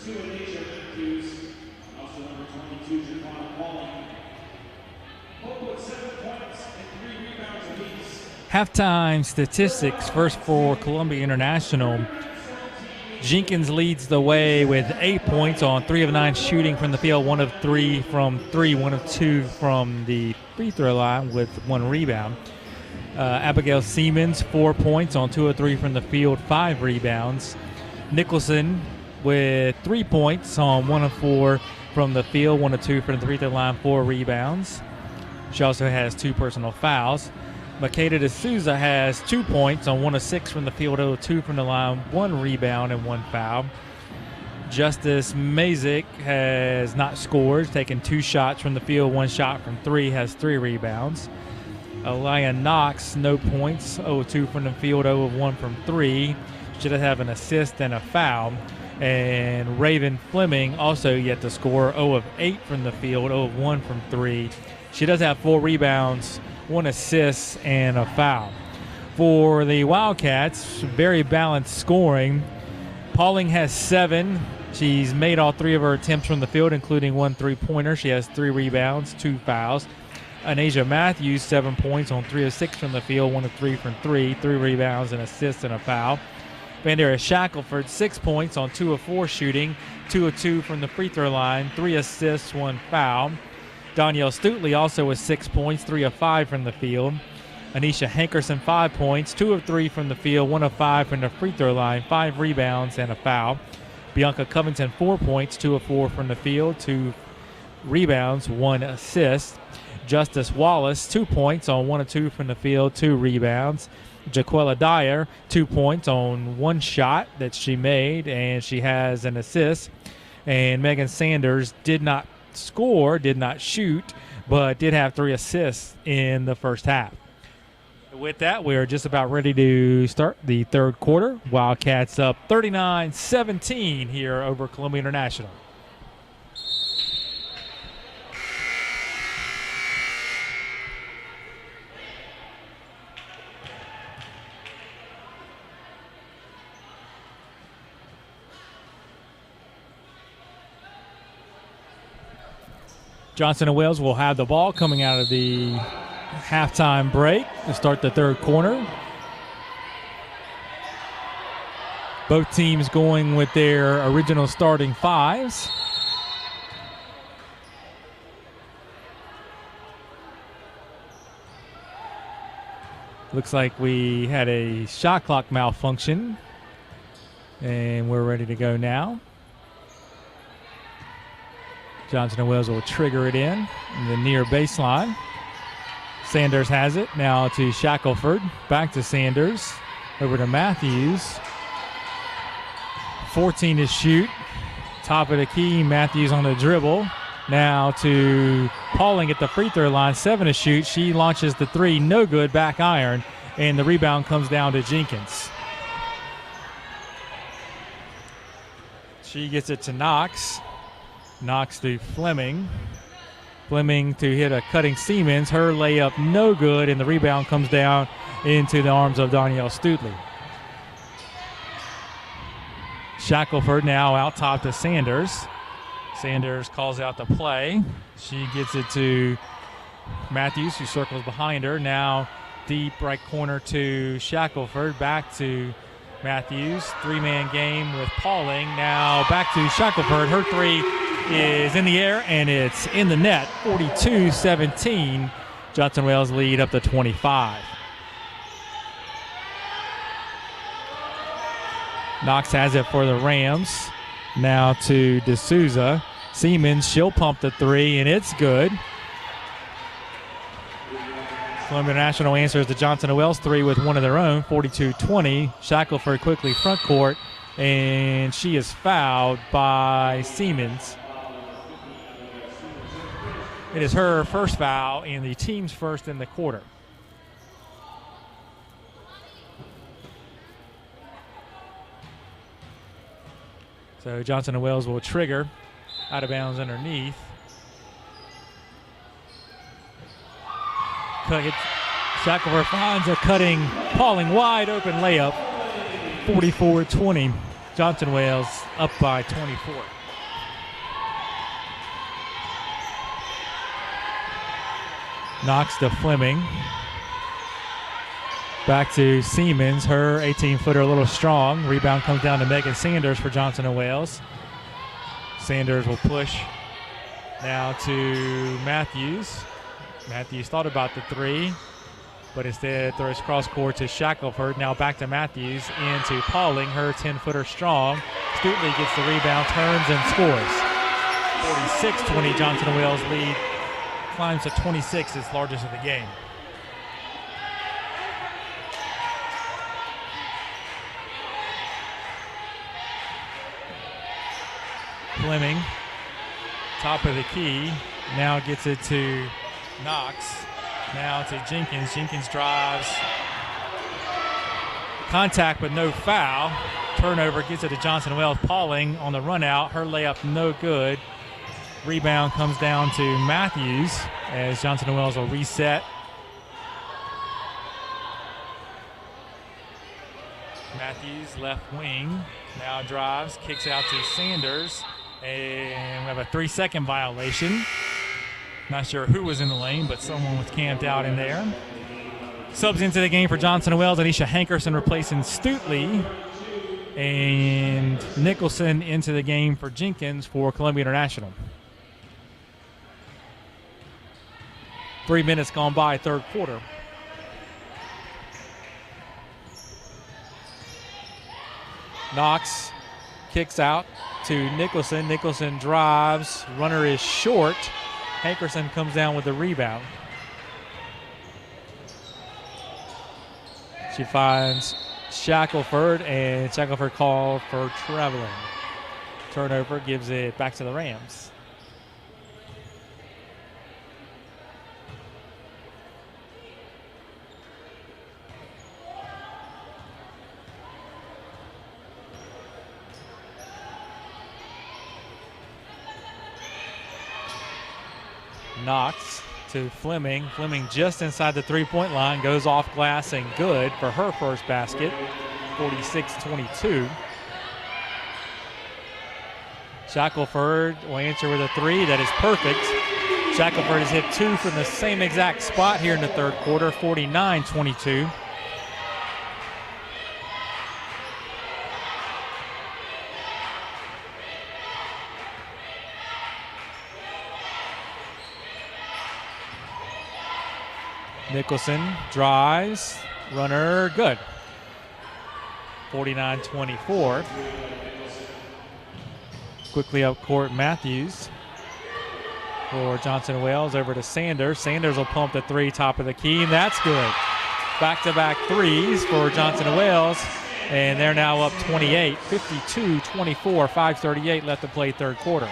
2, Anisha Matthews. Also number 22, Jaquan Pauling. Both with 7 points and 3 rebounds apiece. Halftime statistics first for Columbia International. Jenkins leads the way with 8 points on 3 of 9 shooting from the field, 1 of 3 from 3, 1 of 2 from the free throw line with 1 rebound. Abigail Siemens, 4 points on 2 of 3 from the field, 5 rebounds. Nicholson with 3 points on 1 of 4 from the field, 1 of 2 from the free throw line, 4 rebounds. She also has 2 personal fouls. Makeda D'Souza has 2 points on 1 of 6 from the field, 0 of 2 from the line, 1 rebound and 1 foul. Justice Mazik has not scored, taken 2 shots from the field, 1 shot from 3, has 3 rebounds. Aliyah Knox, no points, 0 of 2 from the field, 0 of 1 from 3. She does have an assist and a foul. And Raven Fleming also yet to score, 0 of 8 from the field, 0 of 1 from 3. She does have 4 rebounds, 1 assist, and a foul. For the Wildcats, very balanced scoring. Pauling has 7. She's made all 3 of her attempts from the field, including 1 3-pointer. She has 3 rebounds, 2 fouls. Anasia Matthews, 7 points on 3 of 6 from the field, 1 of 3 from 3, 3 rebounds, an assist, and a foul. Vandera Shackelford, 6 points on 2 of 4 shooting, 2 of 2 from the free throw line, 3 assists, 1 foul. Danielle Stutley also with 6 points, 3 of 5 from the field. Anisha Hankerson, 5 points, 2 of 3 from the field, 1 of 5 from the free throw line, 5 rebounds and a foul. Bianca Covington, 4 points, 2 of 4 from the field, 2 rebounds, 1 assist. Justice Wallace, 2 points on 1 of 2 from the field, 2 rebounds. Jaquella Dyer, 2 points on 1 shot that she made, and she has an assist. And Megan Sanders did not score, did not shoot, but did have 3 assists in the first half. With that, we are just about ready to start the third quarter. Wildcats up 39-17 here over Columbia International. Johnson and Wales will have the ball coming out of the halftime break to start the third quarter. Both teams going with their original starting 5s. Looks like we had a shot clock malfunction, and we're ready to go now. Johnson and Wales will trigger it in the near baseline. Sanders has it. Now to Shackelford. Back to Sanders. Over to Matthews. 14 to shoot. Top of the key. Matthews on the dribble. Now to Pauling at the free throw line. 7 to shoot. She launches the 3. No good. Back iron. And the rebound comes down to Jenkins. She gets it to Knox. Knox to Fleming. Fleming to hit a cutting Siemens. Her layup no good, and the rebound comes down into the arms of Danielle Stutley. Shackelford now out top to Sanders. Sanders calls out the play. She gets it to Matthews, who circles behind her. Now deep right corner to Shackelford. Back to Matthews. 3-man game with Pauling. Now back to Shackelford. Her 3 is in the air, and it's in the net. 42-17. Johnson Wales lead up to 25. Knox has it for the Rams. Now to D'Souza. Siemens, she'll pump the 3, and it's good. Columbia National answers the Johnson & Wales 3 with one of their own, 42-20. Shackelford quickly front court, and she is fouled by Siemens. It is her first foul and the team's first in the quarter. So Johnson & Wales will trigger out of bounds underneath. Shackelford finds a cutting, Pauling wide open layup. 44-20. Johnson Wales up by 24. Knox to Fleming. Back to Siemens. Her 18-footer a little strong. Rebound comes down to Megan Sanders for Johnson & Wales. Sanders will push now to Matthews. Matthews thought about the three, but instead throws cross court to Shackelford. Now back to Matthews, into Pauling. Her 10-footer strong. Stutley gets the rebound, turns and scores. 46-20 Johnson & Wales lead. Climbs to 26, its largest of the game. Fleming, top of the key, now gets it to Knox, now to Jenkins. Jenkins drives, contact but no foul. Turnover gets it to Johnson & Wales. Pauling on the run out, her layup no good. Rebound comes down to Matthews as Johnson & Wales will reset. Matthews left wing, now drives, kicks out to Sanders. And we have a 3-second violation. Not sure who was in the lane, but someone was camped out in there. Subs into the game for Johnson & Wales. Anisha Hankerson replacing Stutley. And Nicholson into the game for Jenkins for Columbia International. 3 minutes gone by, third quarter. Knox kicks out to Nicholson. Nicholson drives. Runner is short. Hankerson comes down with the rebound. She finds Shackelford, and Shackelford called for traveling. Turnover gives it back to the Rams. Knox to Fleming. Fleming just inside the three-point line, goes off glass and good for her first basket, 46-22. Shackelford will answer with a three. That is perfect. Shackelford has hit two from the same exact spot here in the third quarter, 49-22. Nicholson drives, runner good. 49-24. Quickly up court, Matthews for Johnson & Wales over to Sanders. Sanders will pump the three, top of the key, and that's good. Back-to-back threes for Johnson & Wales, and they're now up 28, 52-24, 5:38 left to play third quarter.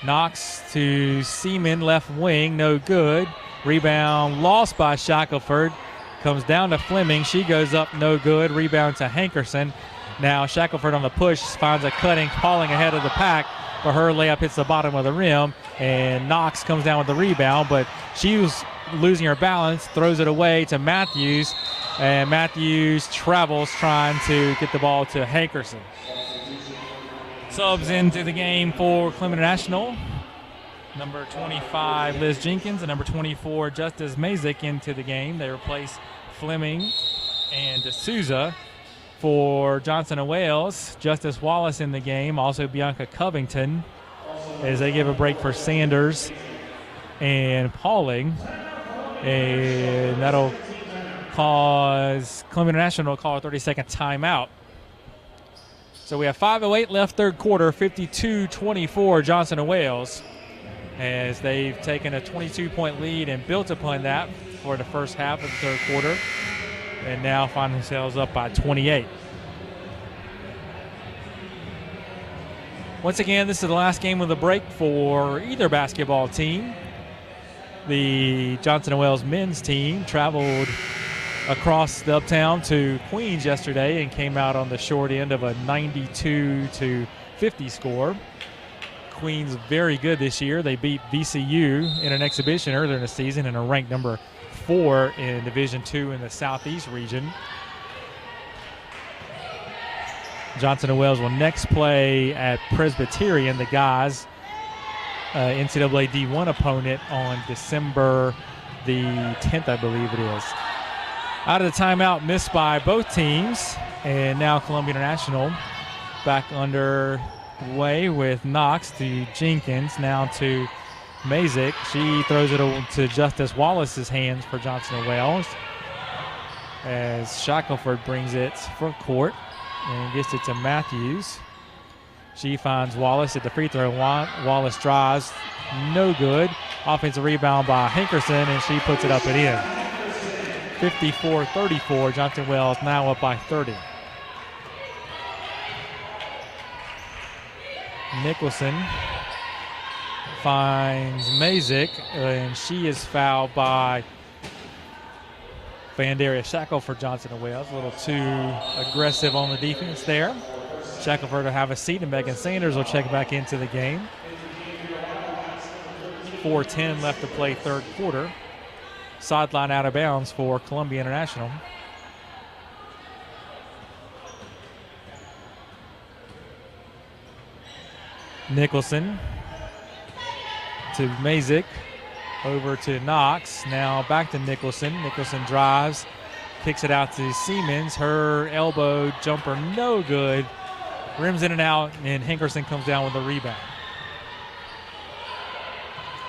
Knox to Seaman, left wing, no good. Rebound lost by Shackelford. Comes down to Fleming. She goes up, no good. Rebound to Hankerson. Now Shackelford on the push, finds a cutting, Pauling ahead of the pack, but her layup hits the bottom of the rim, and Knox comes down with the rebound, but she was losing her balance, throws it away to Matthews, and Matthews travels trying to get the ball to Hankerson. Subs into the game for Columbia International. Number 25, Liz Jenkins, and number 24, Justice Mazik into the game. They replace Fleming and D'Souza. For Johnson & Wales, Justice Wallace in the game, also Bianca Covington, as they give a break for Sanders and Pauling. And that'll cause Columbia International to call a 30-second timeout. So we have 5:08 left third quarter, 52-24 Johnson & Wales, as they've taken a 22-point lead and built upon that for the first half of the third quarter, and now find themselves up by 28. Once again, this is the last game of the break for either basketball team. The Johnson & Wales men's team traveled across the uptown to Queens yesterday and came out on the short end of a 92-50 score. Queens very good this year. They beat VCU in an exhibition earlier in the season and are ranked number 4 in Division II in the Southeast region. Johnson and Wales will next play at Presbyterian, the guys' NCAA D1 opponent, on December the 10th, I believe it is. Out of the timeout missed by both teams, and now Columbia International back underway with Knox to Jenkins, now to Mazik. She throws it to Justice Wallace's hands for Johnson and Wales as Shackelford brings it front court and gets it to Matthews. She finds Wallace at the free throw line. Wallace drives, no good. Offensive rebound by Hankerson, and she puts it up and in. 54-34, Johnson Wales now up by 30. Nicholson finds Mazik, and she is fouled by Vandaria Shackelford. Johnson and Wales a little too aggressive on the defense there. Shackelford will have a seat, and Megan Sanders will check back into the game. 4:10 left to play third quarter. Sideline out of bounds for Columbia International. Nicholson to Mazik, over to Knox, now back to Nicholson. Nicholson drives, kicks it out to Siemens. Her elbow jumper no good, rims in and out, and Hankerson comes down with the rebound.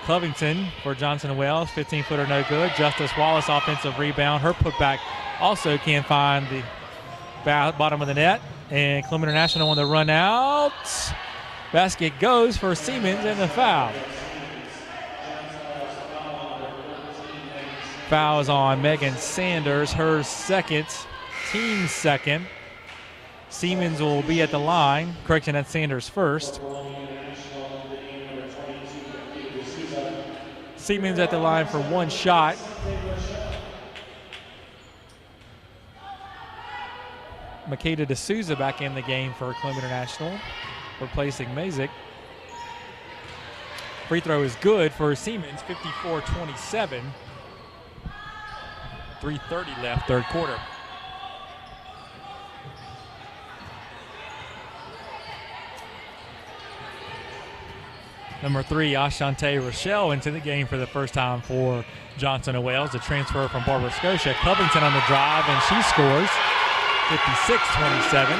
Covington for Johnson and Wales, 15-footer no good. Justice Wallace offensive rebound. Her putback also can't find the bottom of the net, and Columbia International on the run out. Basket goes for Siemens, and the foul. Foul is on Megan Sanders, her second, team second. Siemens will be at the line. Correction, that's Sanders first. Siemens at the line for one shot. Makeda D'Souza back in the game for Columbia International, replacing Mazik. Free throw is good for Siemens, 54-27. 3:30 left, third quarter. Number 3, Ashante Rochelle into the game for the first time for Johnson and Wales. A transfer from Barbara Scotia. Covington on the drive, and she scores, 56-27.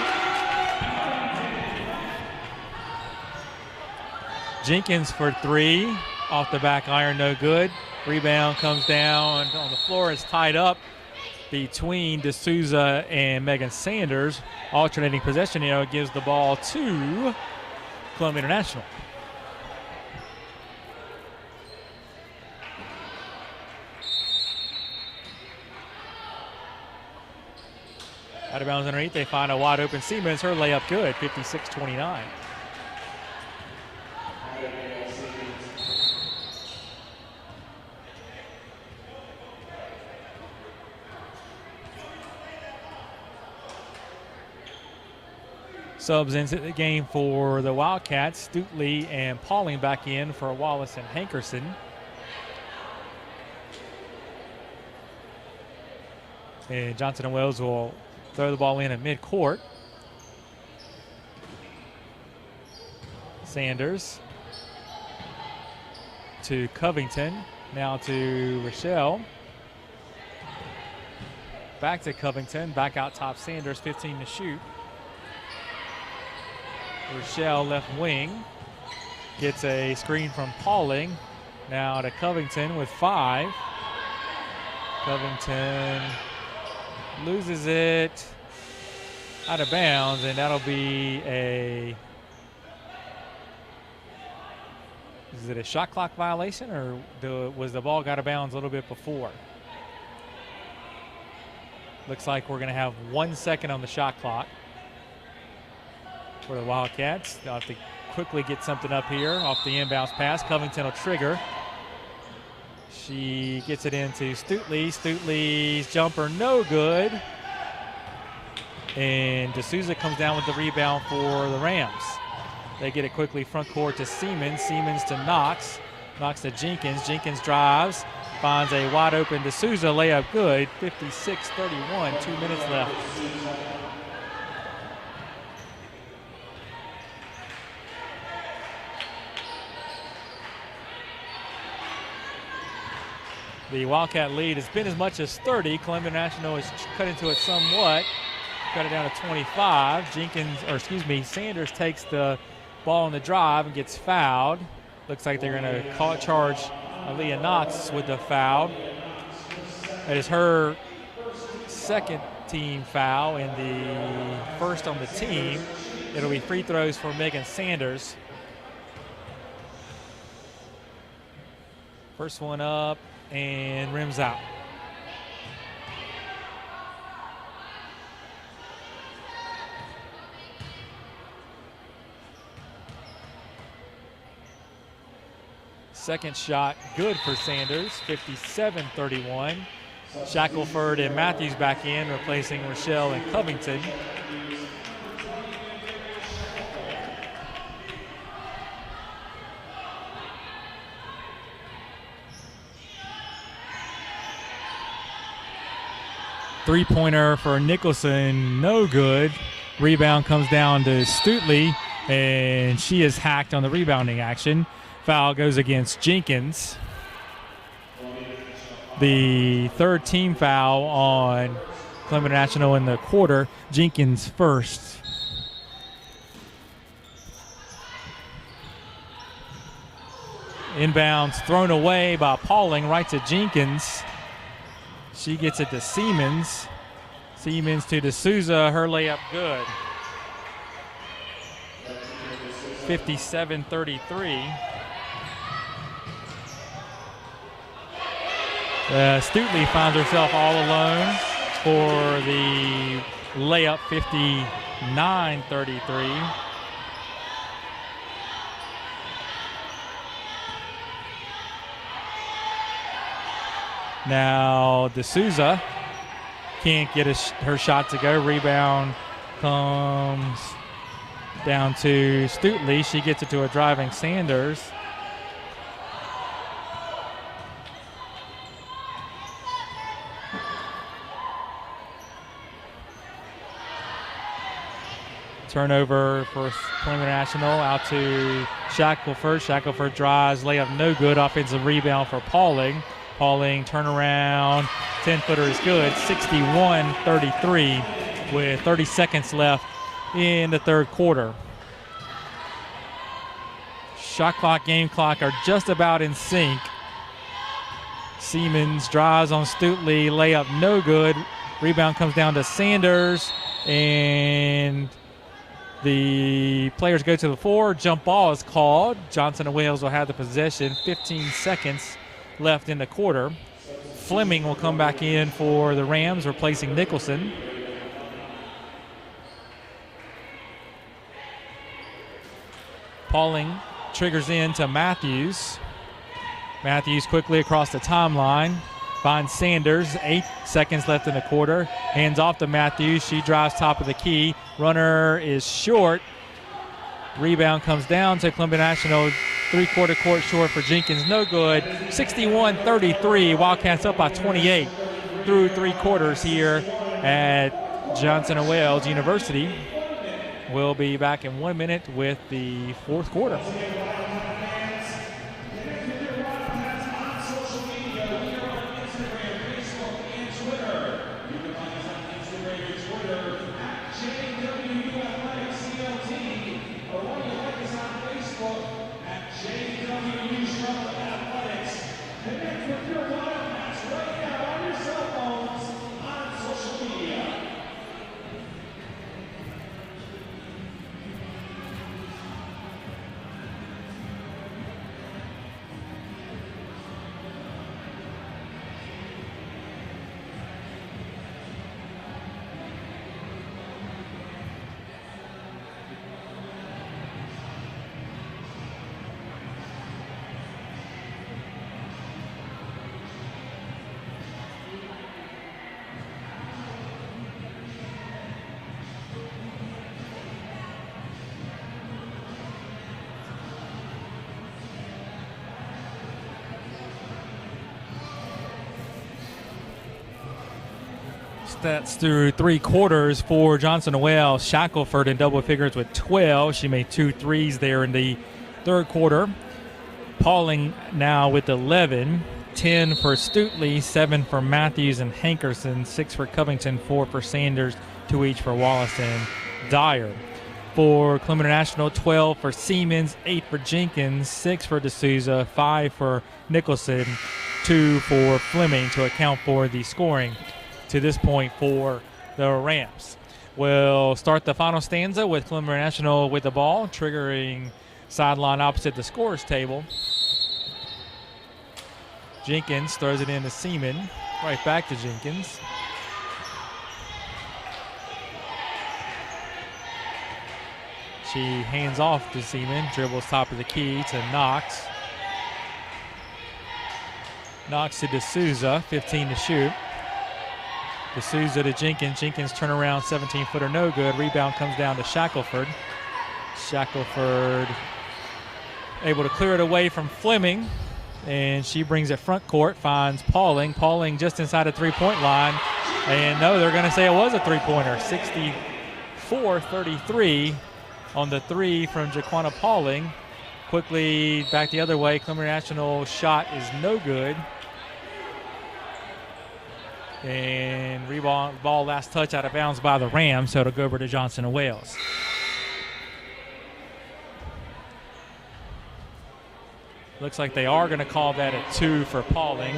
Jenkins for 3, off the back iron, no good. Rebound comes down on the floor. It's tied up between D'Souza and Megan Sanders. Alternating possession, gives the ball to Columbia International. Out of bounds underneath, they find a wide open Siemens. Her layup good, 56-29. Subs into the game for the Wildcats. Stutley and Pauling back in for Wallace and Hankerson. And Johnson and Wales will throw the ball in at midcourt. Sanders to Covington. Now to Rochelle. Back to Covington. Back out top Sanders, 15 to shoot. Rochelle left wing. Gets a screen from Pauling. Now to Covington with 5. Covington loses it out of bounds, and that'll be is it a shot clock violation, or was the ball got out of bounds a little bit before? Looks like we're going to have 1 second on the shot clock for the Wildcats. They'll have to quickly get something up here off the inbounds pass. Covington will trigger. She gets it into Stutley. Stutley's jumper no good. And D'Souza comes down with the rebound for the Rams. They get it quickly front court to Siemens. Siemens to Knox. Knox to Jenkins. Jenkins drives. Finds a wide open D'Souza. Layup good. 56-31. 2 minutes left. The Wildcat lead has been as much as 30. Columbia National has cut into it somewhat. Cut it down to 25. Sanders takes the ball on the drive and gets fouled. Looks like they're going to charge Aaliyah Knox with the foul. That is her second team foul and the first on the team. It'll be free throws for Megan Sanders. First one up and rims out. Second shot good for Sanders, 57-31. Shackelford and Matthews back in, replacing Rochelle and Covington. Three-pointer for Nicholson, no good. Rebound comes down to Stutley, and she is hacked on the rebounding action. Foul goes against Jenkins. The third team foul on Columbia National in the quarter. Jenkins first. Inbounds thrown away by Pauling right to Jenkins. She gets it to Siemens. Siemens to D'Souza. Her layup good. 57-33. Stutley finds herself all alone for the layup, 59-33. Now D'Souza can't get her shot to go. Rebound comes down to Stutley. She gets it to a driving Sanders. Turnover for Columbia National out to Shackelford. Shackelford drives, layup no good. Offensive rebound for Pauling. Pauling turnaround, 10-footer is good. 61-33 with 30 seconds left in the third quarter. Shot clock, game clock are just about in sync. Siemens drives on Stutley, layup no good. Rebound comes down to Sanders, and the players go to the floor. Jump ball is called. Johnson and Wales will have the possession. 15 seconds left in the quarter. Fleming will come back in for the Rams, replacing Nicholson. Pauling triggers in to Matthews. Matthews quickly across the timeline. Finds Sanders. 8 seconds left in the quarter. Hands off to Matthews. She drives top of the key. Runner is short. Rebound comes down to Columbia National. Three-quarter court short for Jenkins. No good. 61-33. Wildcats up by 28 through three quarters here at Johnson & Wales University. We'll be back in 1 minute with the fourth quarter. stats through 3 quarters for Johnson & Wales. Shackelford in double figures with 12. She made 2 threes there in the third quarter. Pauling now with 11. 10 for Stutley, 7 for Matthews and Hankerson, 6 for Covington, 4 for Sanders, 2 each for Wallace and Dyer. For Columbia International, 12 for Siemens, 8 for Jenkins, 6 for D'Souza, 5 for Nicholson, 2 for Fleming to account for the scoring to this point for the Rams. We'll start the final stanza with Columbia International with the ball, triggering sideline opposite the scorer's table. Jenkins throws it into Seaman, right back to Jenkins. She hands off to Seaman, dribbles top of the key to Knox. Knox to D'Souza, 15 to shoot. D'Souza to Jenkins. Jenkins turnaround, 17-footer, no good. Rebound comes down to Shackelford. Shackelford able to clear it away from Fleming, and she brings it front court, finds Pauling. Pauling just inside the three-point line, and no, they're going to say it was a three-pointer. 64-33 on the three from Jaquana Pauling. Quickly back the other way. Columbia National shot is no good. And rebound, ball last touch out of bounds by the Rams, so it'll go over to Johnson & Wales. Looks like they are going to call that a 2 for Pauling.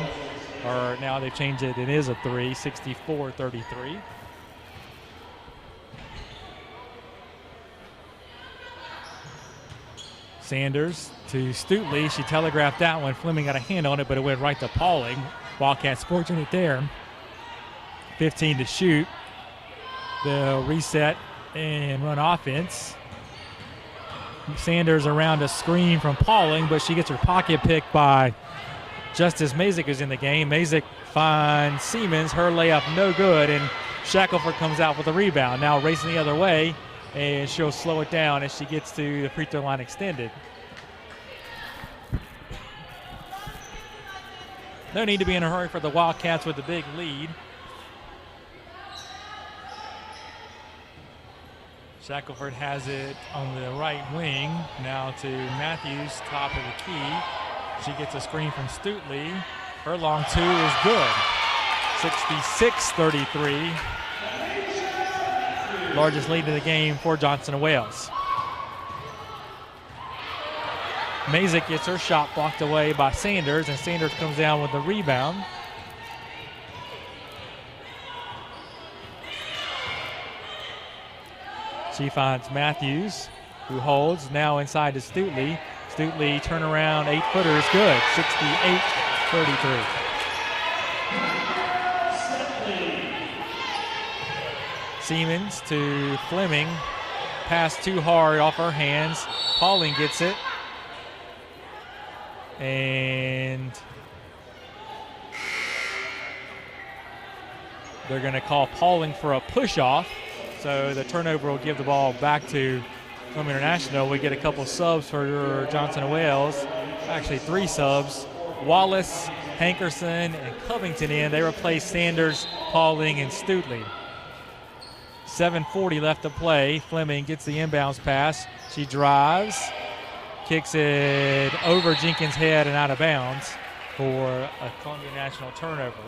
Or now they've changed it. It is a 3, 64-33. Sanders to Stutley. She telegraphed that one. Fleming got a hand on it, but it went right to Pauling. Wildcats fortunate there. 15 to shoot. They'll reset and run offense. Sanders around a screen from Pauling, but she gets her pocket picked by Justice Mazik, who's in the game. Mazik finds Siemens. Her layup no good, and Shackelford comes out with a rebound. Now racing the other way, and she'll slow it down as she gets to the free throw line extended. No need to be in a hurry for the Wildcats with a big lead. Shackelford has it on the right wing. Now to Matthews, top of the key. She gets a screen from Stutley. Her long two is good. 66-33. Largest lead of the game for Johnson & Wales. Mazik gets her shot blocked away by Sanders, and Sanders comes down with the rebound. She finds Matthews, who holds, now inside to Stutley. Stutley turnaround, 8-footer is good, 68-33. Siemens to Fleming, pass too hard off her hands. Pauling gets it. And they're going to call Pauling for a push-off. So the turnover will give the ball back to Columbia International. We get a couple subs for Johnson & Wales. Actually 3 subs. Wallace, Hankerson, and Covington in. They replace Sanders, Pauling, and Stutley. 7:40 left to play. Fleming gets the inbounds pass. She drives, kicks it over Jenkins' head and out of bounds for a Columbia National turnover.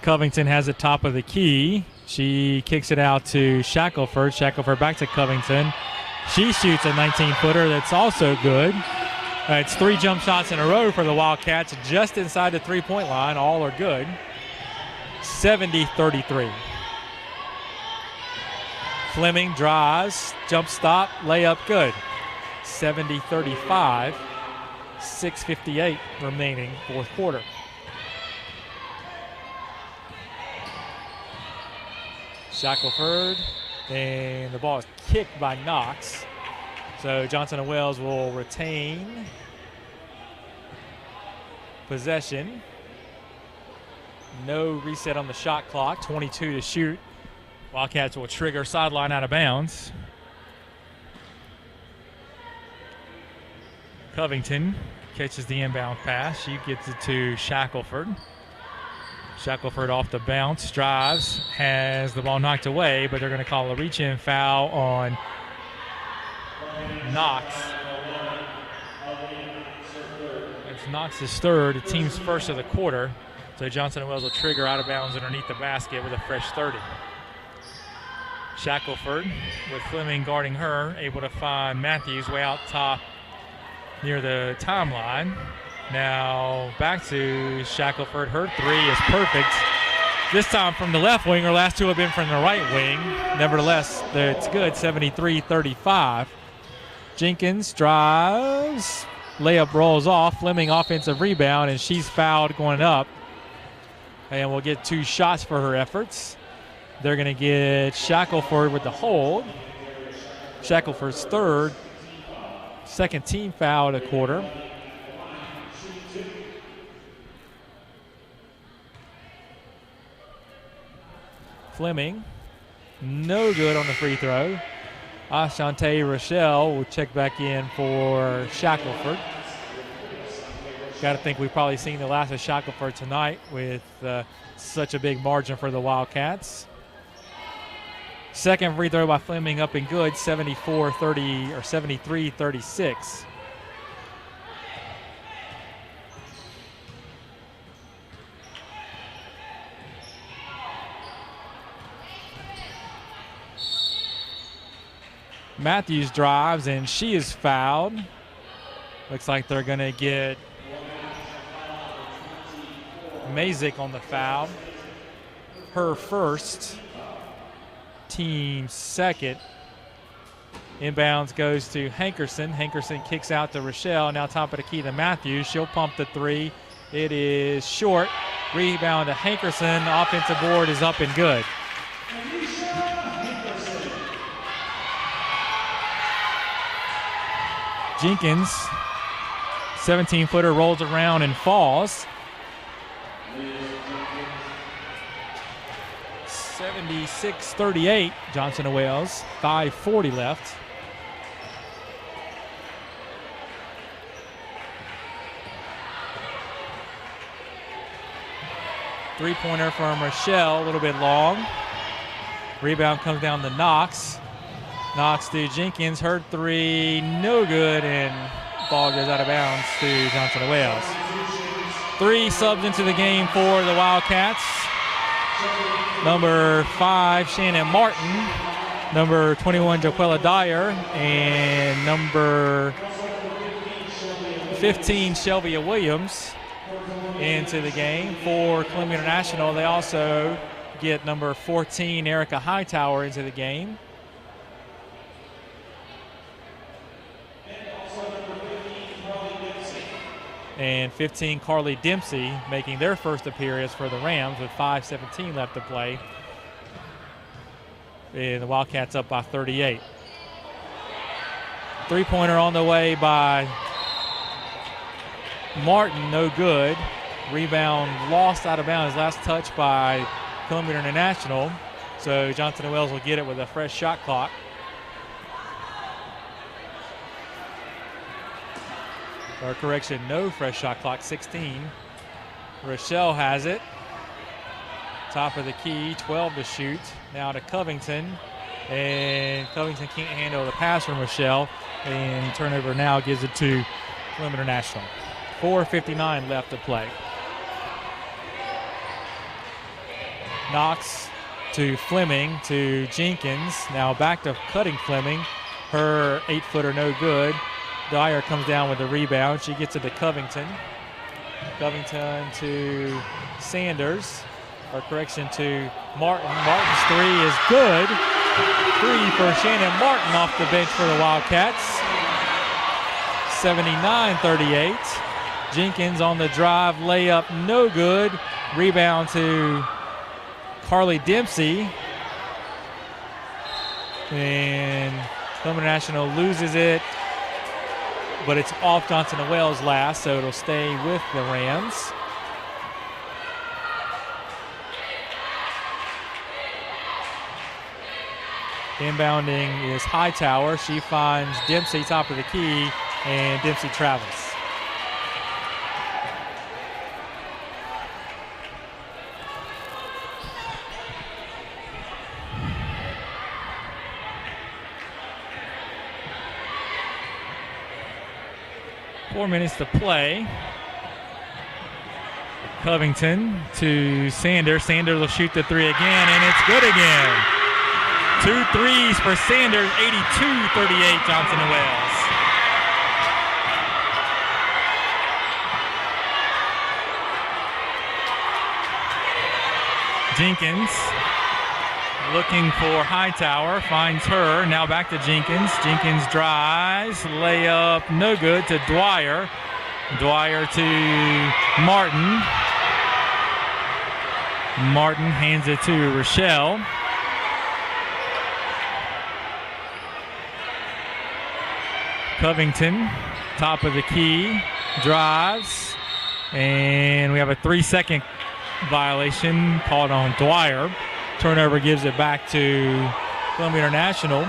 Covington has the top of the key. She kicks it out to Shackelford. Shackelford back to Covington. She shoots a 19-footer that's also good. It's 3 jump shots in a row for the Wildcats just inside the three-point line. All are good. 70-33. Fleming drives, jump stop, layup good. 70-35. 6:58 remaining, fourth quarter. Shackelford, and the ball is kicked by Knox. So Johnson & Wales will retain possession. No reset on the shot clock, 22 to shoot Wildcats will trigger sideline out of bounds. Covington catches the inbound pass. She gets it to Shackelford. Shackelford off the bounce, drives, has the ball knocked away, but they're going to call a reach-in foul on Knox. It's Knox's third, the team's first of the quarter. So Johnson & Wales will trigger out of bounds underneath the basket with a fresh 30. Shackelford with Fleming guarding her, able to find Matthews way out top near the timeline. Now back to Shackelford. Her three is perfect. This time from the left wing. Her last two have been from the right wing. Nevertheless, it's good, 73-35. Jenkins drives. Layup rolls off. Fleming offensive rebound, and she's fouled going up. And we'll get 2 shots for her efforts. They're going to get Shackelford with the hold. Shackelford's third. Second team foul of the quarter. Fleming, no good on the free throw. Ashante Rochelle will check back in for Shackelford. Got to think we've probably seen the last of Shackelford tonight with such a big margin for the Wildcats. Second free throw by Fleming up and good, 74-30 or 73-36. Matthews drives, and she is fouled. Looks like they're going to get Mazik on the foul. Her first, team second. Inbounds goes to Hankerson. Hankerson kicks out to Rochelle. Now top of the key to Matthews. She'll pump the three. It is short. Rebound to Hankerson. Offensive board is up and good. Jenkins, 17-footer, rolls around and falls. 76-38, Johnson & Wales, 5:40 left. Three-pointer from Rochelle, a little bit long. Rebound comes down to Knox. Knox to Jenkins, her three, no good, and ball goes out of bounds to Johnson & Wales. 3 subs into the game for the Wildcats. Number 5, Shannon Martin. Number 21, Joquella Dyer. And number 15, Shelvia Williams into the game for Columbia International. They also get number 14, Erica Hightower, into the game. And 15, Carly Dempsey, making their first appearance for the Rams with 5:17 left to play. And the Wildcats up by 38. Three-pointer on the way by Martin, no good. Rebound lost out of bounds, last touch by Columbia International. So Johnson & Wales will get it with a fresh shot clock. Or correction, no fresh shot clock, 16. Rochelle has it. Top of the key, 12 to shoot. Now to Covington. And Covington can't handle the pass from Rochelle. And turnover now gives it to Columbia International. 4:59 left to play. Knox to Fleming to Jenkins. Now back to cutting Fleming. Her 8-footer no good. Dyer comes down with the rebound. She gets it to Covington. Covington to Sanders. Or correction, to Martin. Martin's three is good. 3 for Shannon Martin off the bench for the Wildcats. 79-38. Jenkins on the drive, layup no good. Rebound to Carly Dempsey. And Columbia National loses it, but it's off Johnson & Wales last, so it'll stay with the Rams. Inbounding is Hightower. She finds Dempsey, top of the key, and Dempsey travels. Four minutes to play. Covington to Sanders. Sanders will shoot the three again, and it's good again. 2 threes for Sanders, 82-38 Johnson and Wales. Jenkins looking for Hightower, finds her, now back to Jenkins. Jenkins drives, layup no good to Dwyer. Dwyer to Martin. Martin hands it to Rochelle. Covington, top of the key, drives, and we have a 3-second violation called on Dwyer. Turnover gives it back to Columbia International.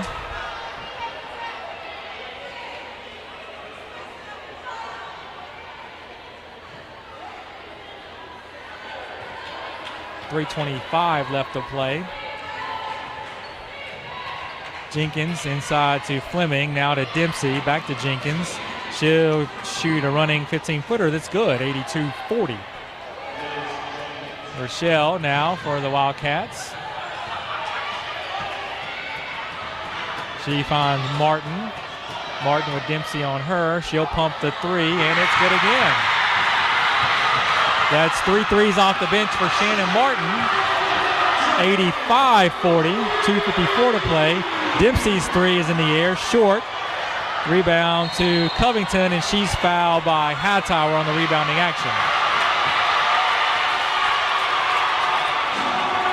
.325 left to play. Jenkins inside to Fleming, now to Dempsey, back to Jenkins. She'll shoot a running 15-footer that's good, 82-40. Rochelle now for the Wildcats. She finds Martin. Martin with Dempsey on her. She'll pump the three, and it's good again. That's 3 threes off the bench for Shannon Martin. 85-40, 2:54 to play. Dempsey's three is in the air, short. Rebound to Covington, and she's fouled by Hightower on the rebounding action.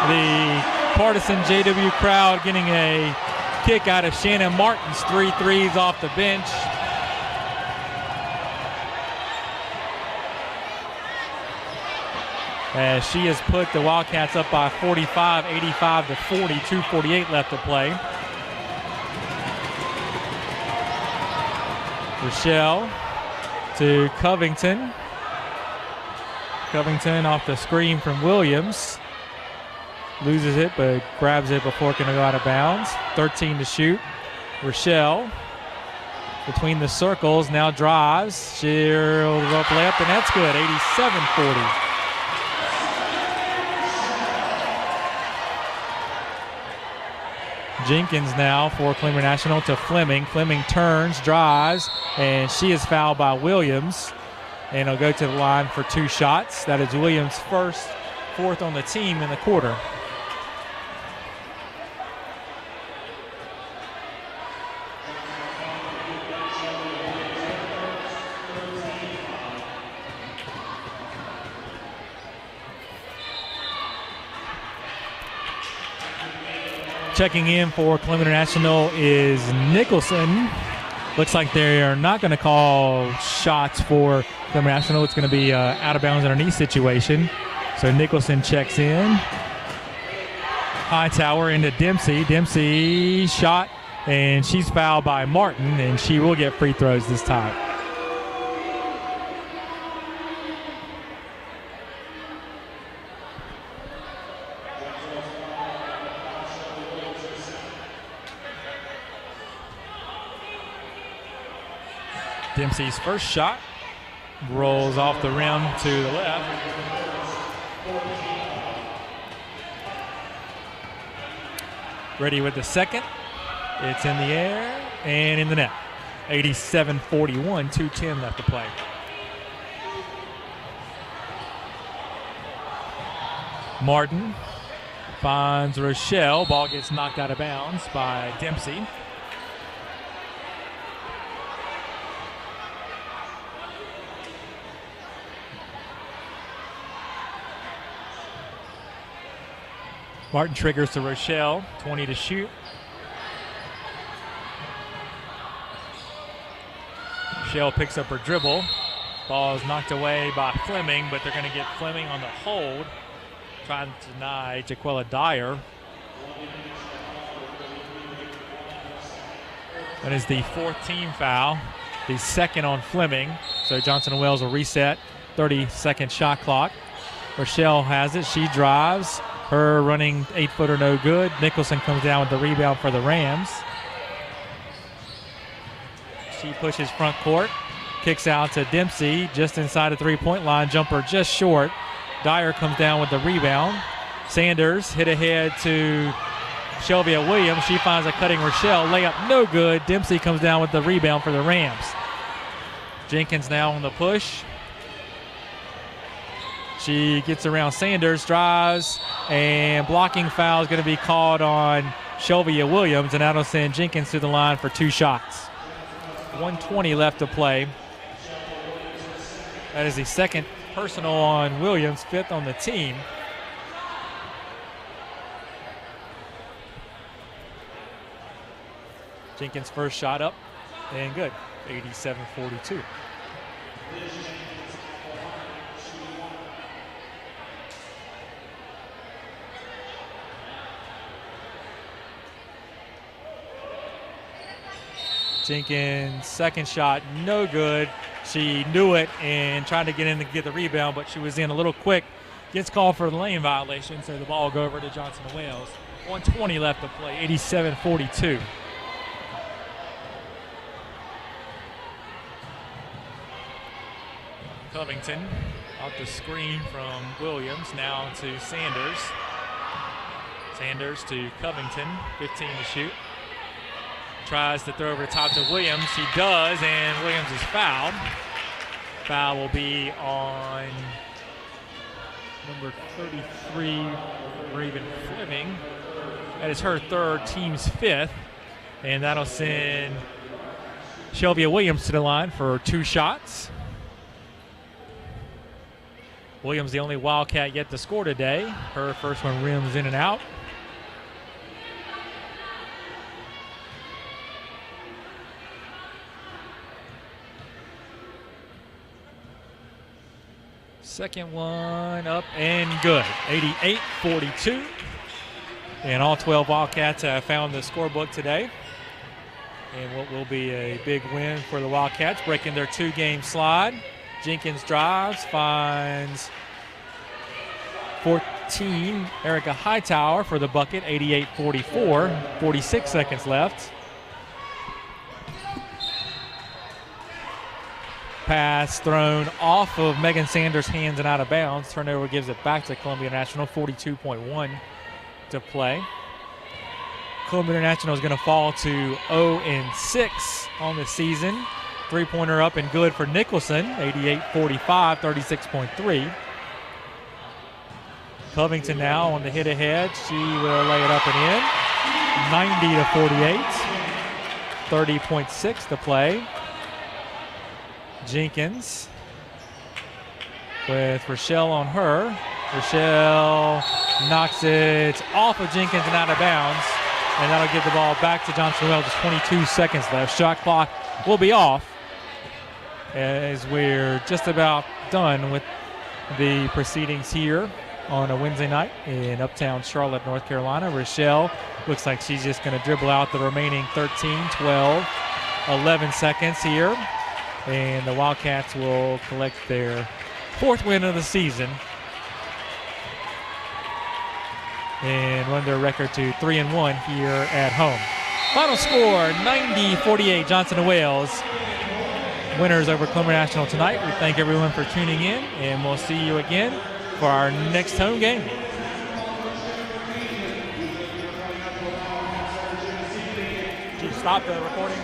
The partisan JW crowd getting a kick out of Shannon Martin's 3 threes off the bench. As she has put the Wildcats up by 45, 85-40, 2:48 left to play. Rochelle to Covington. Covington off the screen from Williams. Loses it, but grabs it before it can go out of bounds. 13 to shoot. Rochelle between the circles, now drives. She'll up left, and that's good, 87-40. Jenkins now for Columbia National to Fleming. Fleming turns, drives, and she is fouled by Williams. And he'll go to the line for 2 shots. That is Williams' fourth on the team in the quarter. Checking in for Columbia International is Nicholson. Looks like they are not going to call shots for Columbia National. It's going to be out of bounds underneath situation. So Nicholson checks in. Hightower into Dempsey. Dempsey shot, and she's fouled by Martin, and she will get free throws this time. Dempsey's first shot rolls off the rim to the left. Ready with the second. It's in the air and in the net. 87-41, 2:10 left to play. Martin finds Rochelle. Ball gets knocked out of bounds by Dempsey. Martin triggers to Rochelle, 20 to shoot. Rochelle picks up her dribble. Ball is knocked away by Fleming, but they're going to get Fleming on the hold, trying to deny Jaquella Dyer. That is the 4th team foul, the second on Fleming. So Johnson & Wales will reset. 30-second shot clock. Rochelle has it. She drives. Her running 8-footer no good. Nicholson comes down with the rebound for the Rams. She pushes front court. Kicks out to Dempsey just inside the three-point line. Jumper just short. Dyer comes down with the rebound. Sanders hit ahead to Shelvia Williams. She finds a cutting Rochelle. Layup no good. Dempsey comes down with the rebound for the Rams. Jenkins now on the push. She gets around Sanders, drives, and blocking foul is going to be called on Shelvia Williams, and that'll send Jenkins to the line for 2 shots. 1:20 left to play. That is the 2nd personal on Williams, 5th on the team. Jenkins' first shot up and good, 87-42. Jenkins' second shot, no good. She knew it and tried to get in to get the rebound, but she was in a little quick. Gets called for the lane violation, so the ball will go over to Johnson & Wales. 1:20 left to play, 87-42. Covington off the screen from Williams, now to Sanders. Sanders to Covington, 15 to shoot. Tries to throw over the top to Williams. He does, and Williams is fouled. Foul will be on number 33, Raven Fleming. That is her 3rd, team's 5th. And that'll send Shelvia Williams to the line for 2 shots. Williams, the only Wildcat yet to score today. Her first one rims in and out. Second one up and good, 88-42. And all 12 Wildcats have found the scorebook today. And what will be a big win for the Wildcats, breaking their 2-game slide. Jenkins drives, finds 14, Erica Hightower for the bucket, 88-44, 46 seconds left. Pass thrown off of Megan Sanders' hands and out of bounds. Turnover gives it back to Columbia International, 42.1 to play. Columbia International is going to fall to 0-6 on the season. 3-pointer up and good for Nicholson, 88-45, 36.3. Covington now on the hit ahead. She will lay it up and in. 90-48, 30.6 to play. Jenkins with Rochelle on her. Rochelle knocks it off of Jenkins and out of bounds, and that'll give the ball back to Johnson & Wales. Just 22 seconds left. Shot clock will be off as we're just about done with the proceedings here on a Wednesday night in Uptown Charlotte, North Carolina. Rochelle looks like she's just going to dribble out the remaining 13, 12, 11 seconds here. And the Wildcats will collect their 4th win of the season and run their record to 3-1 here at home. Final score, 90-48, Johnson & Wales. Winners over Columbia National tonight. We thank everyone for tuning in, and we'll see you again for our next home game. Did you stop the recording?